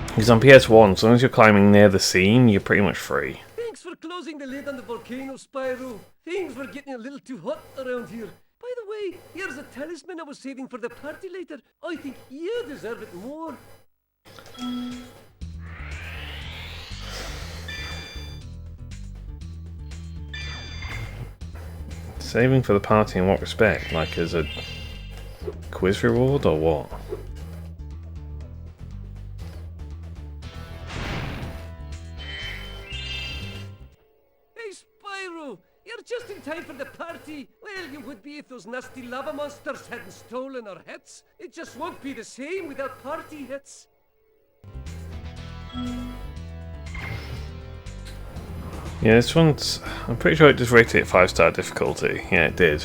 Because on PS1, as long as you're climbing near the scene, you're pretty much free. Thanks for closing the lid on the volcano, Spyro. Things were getting a little too hot around here. By the way, here's a talisman I was saving for the party later. I think you deserve it more. Saving for the party in what respect? Like as a quiz reward or what? Hey, Spyro! You're just in time for the party. Well, you would be if those nasty lava monsters hadn't stolen our hits. It just won't be the same without party hits. Yeah, this one's... I'm pretty sure it just rated it 5-star difficulty. Yeah, it did.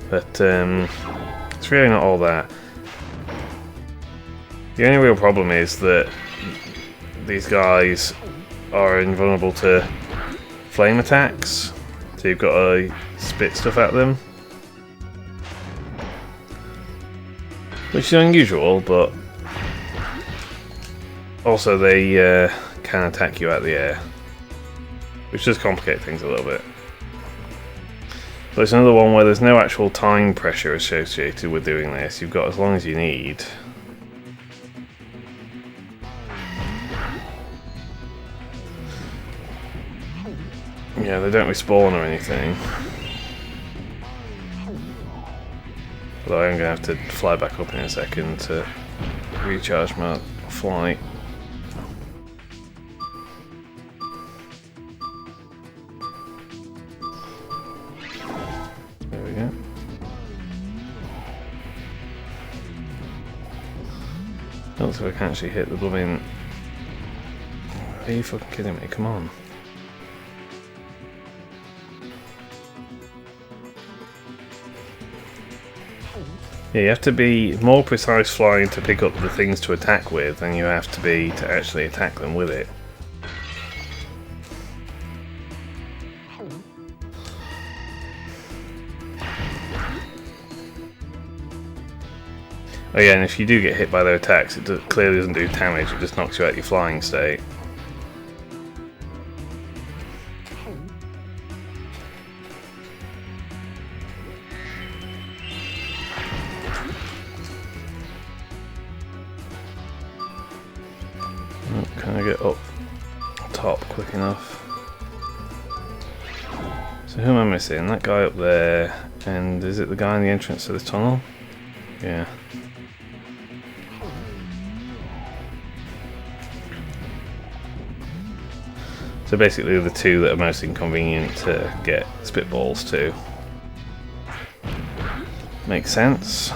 But it's really not all that. The only real problem is that these guys are invulnerable to flame attacks. So you've got to spit stuff at them. Which is unusual, but also they can attack you out of the air. Which does complicate things a little bit. But it's another one where there's no actual time pressure associated with doing this. You've got as long as you need. Yeah, they don't respawn or anything. Although I'm going to have to fly back up in a second to recharge my flight. There we go. Looks like I can actually hit the blooming... Are you fucking kidding me? Come on. Yeah, you have to be more precise flying to pick up the things to attack with than you have to be to actually attack them with it. Oh yeah, and if you do get hit by their attacks, it clearly doesn't do damage, it just knocks you out your flying state. Can I get up top quick enough? So who am I missing? That guy up there, and is it the guy in the entrance to this tunnel? Yeah. So basically the two that are most inconvenient to get spitballs to. Makes sense.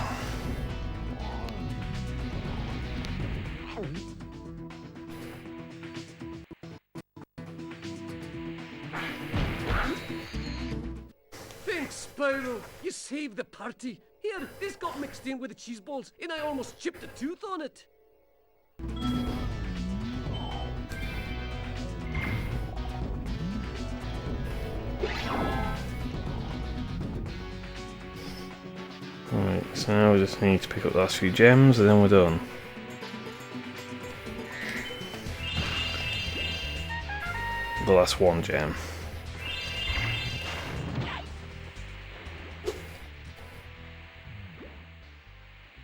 Thanks, Spyro. You saved the party. Here, this got mixed in with the cheese balls, and I almost chipped a tooth on it. Right, so now we just need to pick up the last few gems and then we're done. The last one gem.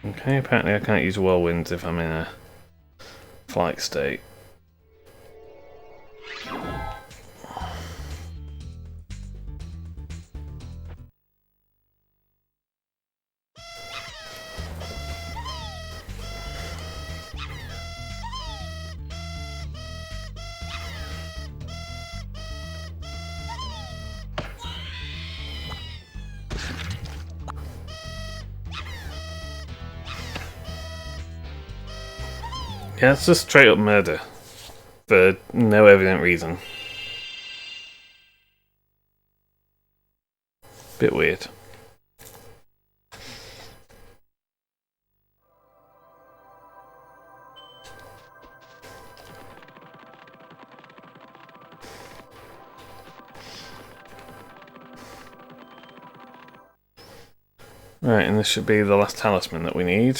Okay, apparently I can't use whirlwinds if I'm in a flight state. Yeah, it's just straight up murder. For no evident reason. Bit weird. Right, and this should be the last talisman that we need.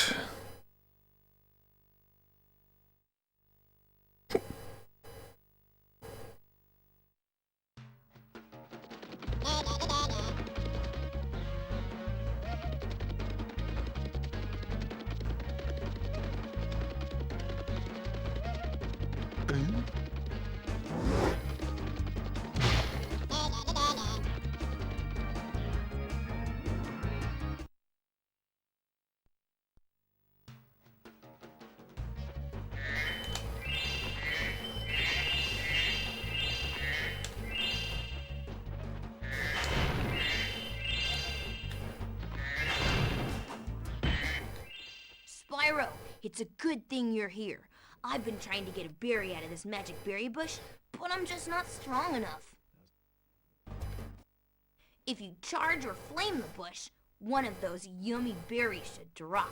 Spyro, it's a good thing you're here. I've been trying to get a berry out of this magic berry bush, but I'm just not strong enough. If you charge or flame the bush, one of those yummy berries should drop.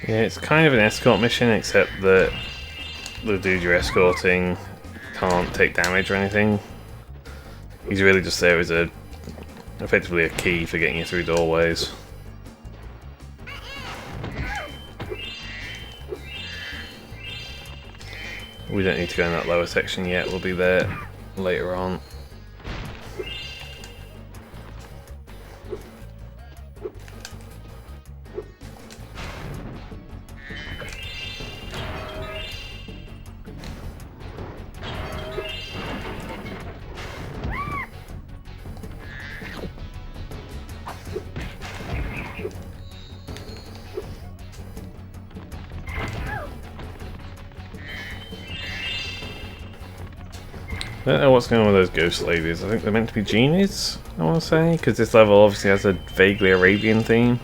Yeah, it's kind of an escort mission, except that the dude you're escorting can't take damage or anything. He's really just there as effectively a key for getting you through doorways. We don't need to go in that lower section yet, we'll be there later on. I don't know what's going on with those ghost ladies. I think they're meant to be genies, I want to say, because this level obviously has a vaguely Arabian theme.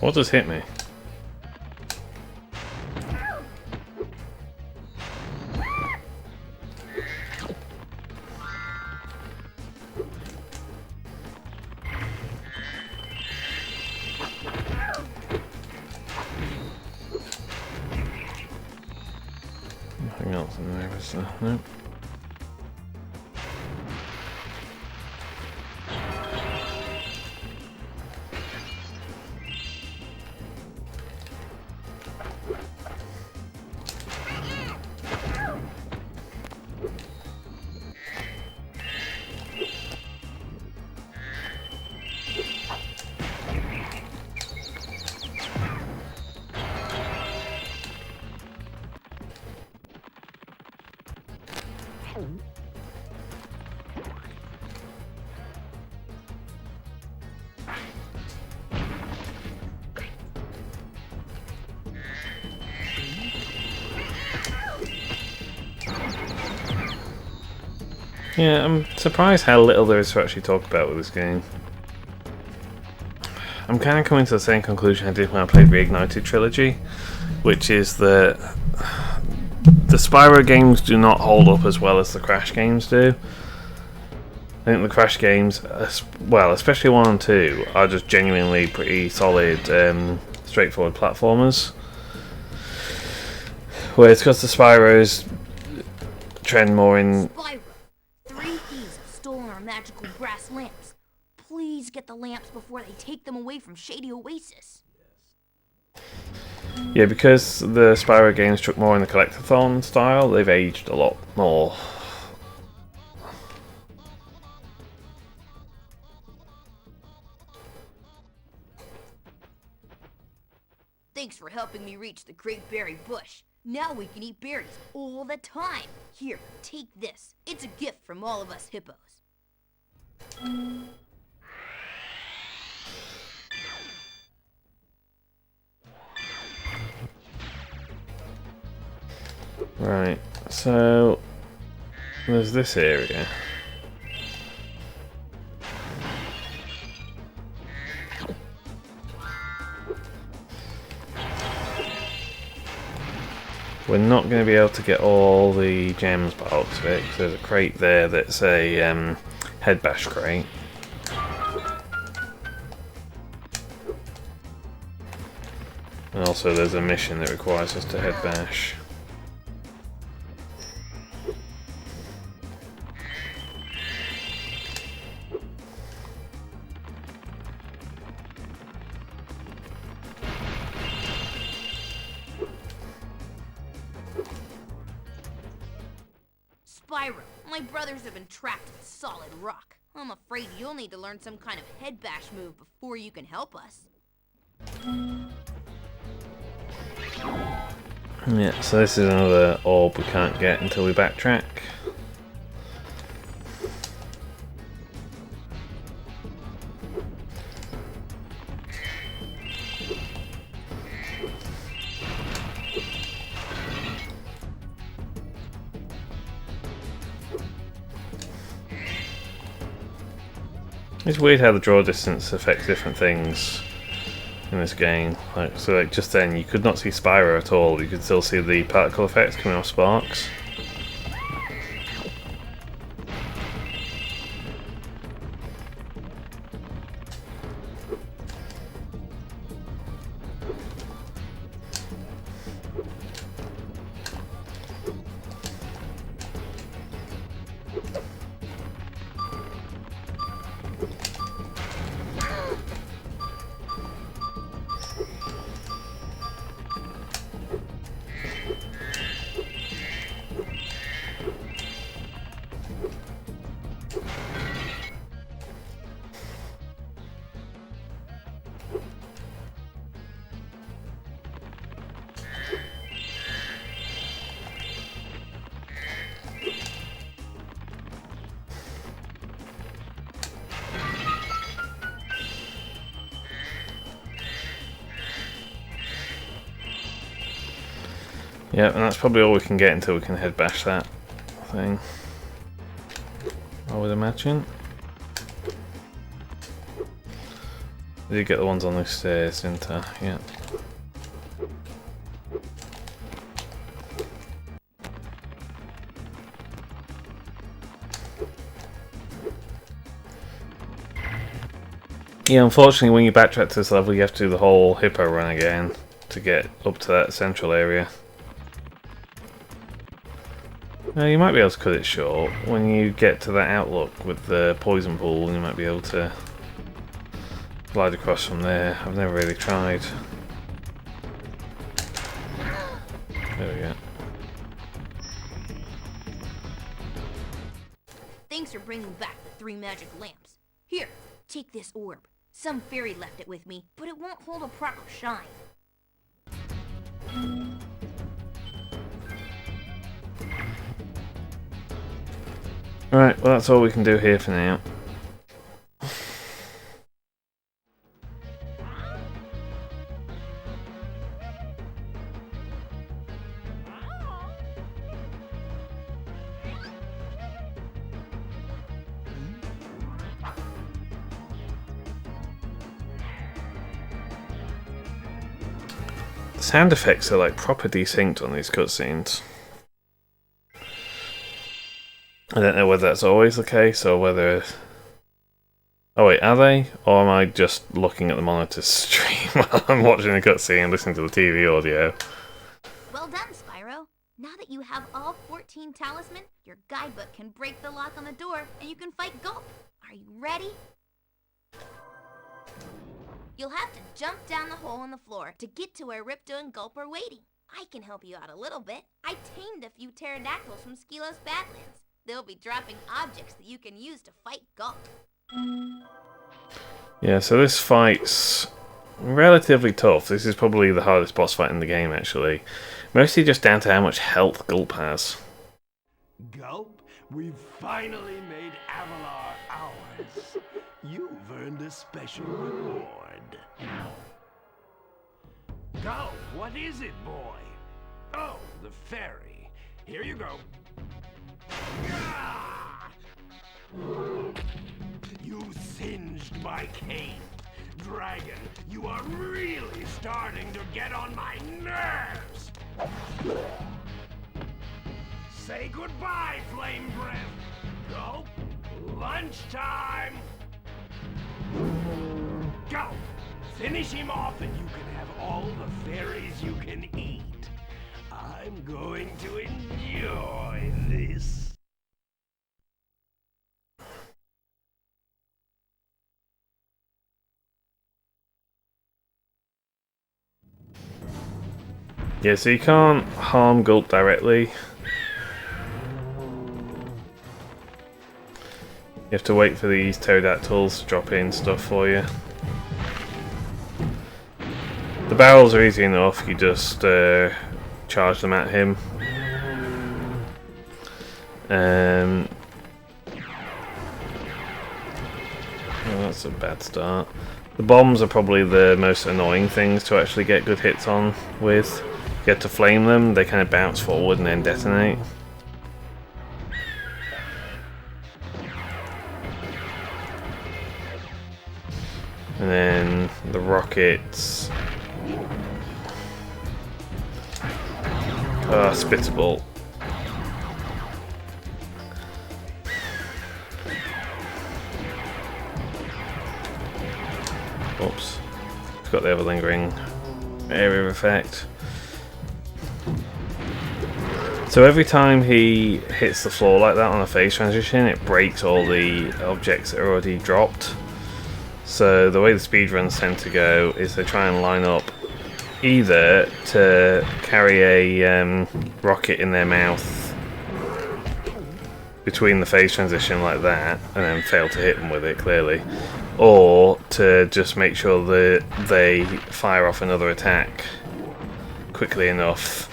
What just hit me? Nothing else in there, is there? Nope. Yeah, I'm surprised how little there is to actually talk about with this game. I'm kind of coming to the same conclusion I did when I played Reignited Trilogy, which is that the Spyro games do not hold up as well as the Crash games do. I think the Crash games, well, especially 1 and 2, are just genuinely pretty solid, straightforward platformers. Whereas because the Spyros trend more in... Spyro, 3 thieves have stolen our magical brass lamps. Please get the lamps before they take them away from Shady Oasis. Yeah, because the Spyro games took more in the collectathon style, they've aged a lot more. Thanks for helping me reach the Great Berry Bush. Now we can eat berries all the time. Here, take this. It's a gift from all of us hippos. Right, so there's this area. We're not going to be able to get all the gems by the looks of it, 'cause there's a crate there that's a head bash crate. And also there's a mission that requires us to head bash. Spyro, my brothers have been trapped in solid rock. I'm afraid you'll need to learn some kind of head bash move before you can help us. Yeah, so this is another orb we can't get until we backtrack. It's weird how the draw distance affects different things in this game. Like just then you could not see Spyro at all, you could still see the particle effects coming off sparks. Yeah, and that's probably all we can get until we can head bash that thing, I would imagine. I did get the ones on those stairs, didn't I? Yeah. Yeah, unfortunately when you backtrack to this level you have to do the whole hippo run again to get up to that central area. Now you might be able to cut it short. When you get to that outlook with the poison pool, you might be able to glide across from there. I've never really tried. There we go. Thanks for bringing back the 3 magic lamps. Here, take this orb. Some fairy left it with me, but it won't hold a proper shine. Alright, well that's all we can do here for now. The sound effects are like proper desynced on these cutscenes. I don't know whether that's always the case or whether... Oh wait, are they? Or am I just looking at the monitor stream while I'm watching a cutscene and listening to the TV audio? Well done, Spyro. Now that you have all 14 talisman, your guidebook can break the lock on the door and you can fight Gulp. Are you ready? You'll have to jump down the hole in the floor to get to where Ripto and Gulp are waiting. I can help you out a little bit. I tamed a few pterodactyls from Skelos Badlands. They'll be dropping objects that you can use to fight Gulp. Yeah, so this fight's relatively tough. This is probably the hardest boss fight in the game, actually. Mostly just down to how much health Gulp has. Gulp, we've finally made Avalar ours. You've earned a special reward. Gulp, what is it, boy? Oh, the fairy. Here you go. You singed my cape. Dragon, you are really starting to get on my nerves. Say goodbye, Flame Breath. Go. Lunchtime. Go. Finish him off and you can have all the fairies you can eat. I'm going to enjoy this. Yeah, so you can't harm Gulp directly. You have to wait for these pterodactyls to drop in stuff for you. The barrels are easy enough, you just charge them at him. Oh, that's a bad start. The bombs are probably the most annoying things to actually get good hits on with. You get to flame them, they kind of bounce forward and then detonate. And then the rockets are spittable. Oops. It's got the ever lingering area effect. So every time he hits the floor like that on a phase transition, it breaks all the objects that are already dropped. So the way the speedruns tend to go is they try and line up either to carry a rocket in their mouth between the phase transition like that and then fail to hit them with it clearly, or to just make sure that they fire off another attack quickly enough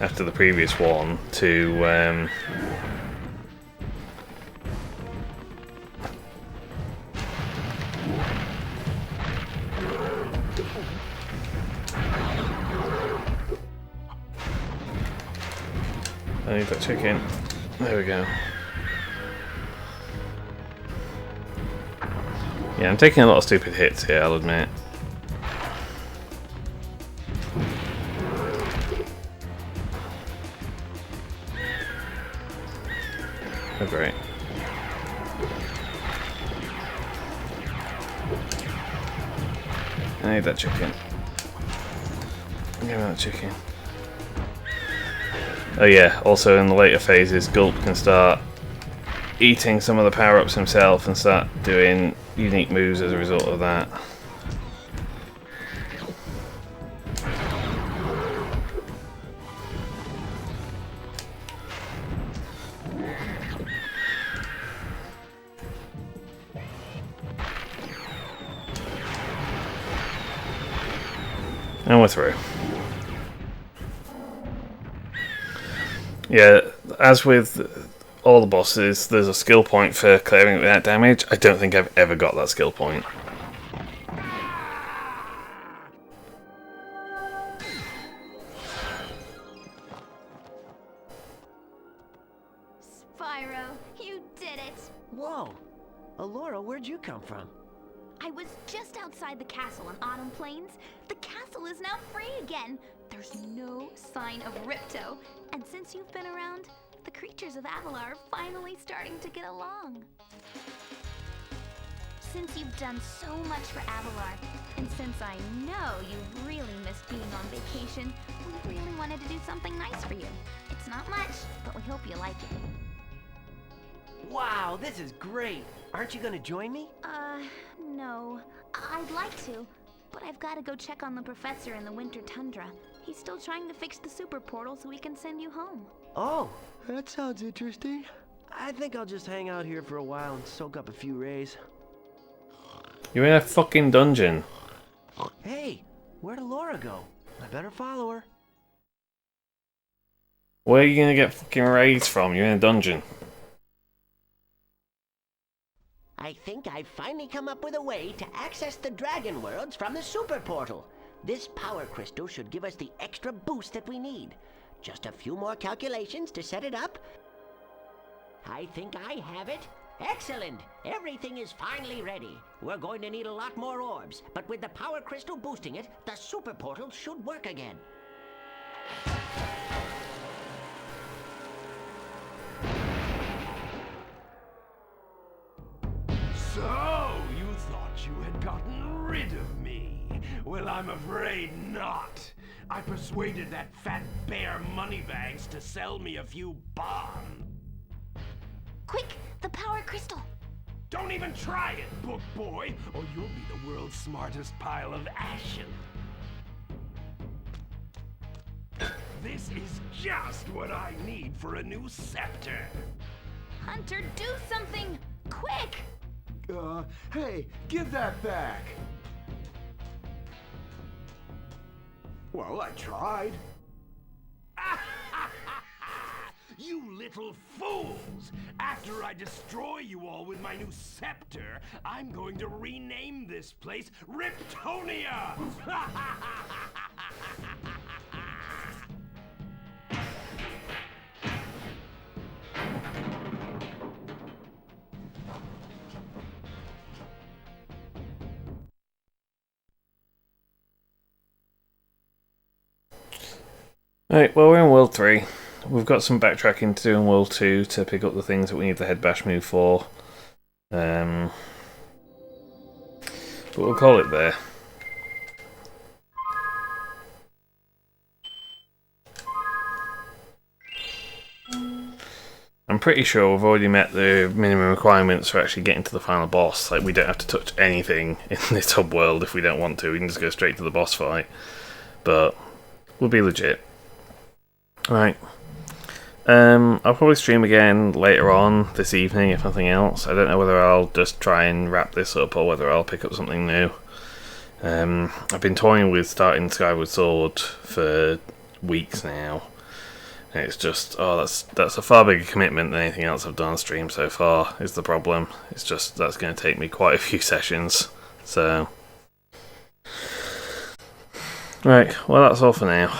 after the previous one to I need that chicken. There we go. Yeah, I'm taking a lot of stupid hits here, I'll admit. Oh, great. I need that chicken. Give me that chicken. Oh yeah, also in the later phases, Gulp can start eating some of the power-ups himself and start doing unique moves as a result of that. And we're through. Yeah, as with all the bosses, there's a skill point for clearing without damage. I don't think I've ever got that skill point. Spyro, you did it! Whoa! Alora, where'd you come from? I was just outside the castle on Autumn Plains. The castle is now free again. There's no sign of Ripto. And since you've been around, the creatures of Avalar are finally starting to get along. Since you've done so much for Avalar, and since I know you really missed being on vacation, we really wanted to do something nice for you. It's not much, but we hope you like it. Wow, this is great! Aren't you gonna join me? No. I'd like to, but I've got to go check on the professor in the winter tundra. He's still trying to fix the super portal so we can send you home. Oh, that sounds interesting. I think I'll just hang out here for a while and soak up a few rays. You're in a fucking dungeon. Hey, where'd Alora go? I better follow her. Where are you gonna get fucking rays from? You're in a dungeon. I think I've finally come up with a way to access the Dragon Worlds from the Super Portal. This power crystal should give us the extra boost that we need. Just a few more calculations to set it up. I think I have it. Excellent! Everything is finally ready. We're going to need a lot more orbs, but with the power crystal boosting it, the Super Portal should work again. So, you thought you had gotten rid of me? Well, I'm afraid not. I persuaded that fat bear Moneybags to sell me a few bonds. Quick, the power crystal! Don't even try it, book boy, or you'll be the world's smartest pile of ashes. This is just what I need for a new scepter. Hunter, do something! Quick! Hey, give that back. Well, I tried. You little fools! After I destroy you all with my new scepter, I'm going to rename this place Riptonia! Right, well, we're in World 3. We've got some backtracking to do in World 2 to pick up the things that we need the head bash move for. But we'll call it there. I'm pretty sure we've already met the minimum requirements for actually getting to the final boss. Like, we don't have to touch anything in this hub world if we don't want to. We can just go straight to the boss fight. But we'll be legit. Right. I'll probably stream again later on this evening, if nothing else. I don't know whether I'll just try and wrap this up or whether I'll pick up something new. I've been toying with starting Skyward Sword for weeks now. And it's just, that's a far bigger commitment than anything else I've done on stream so far, is the problem. It's just, that's going to take me quite a few sessions. So, right, well, that's all for now.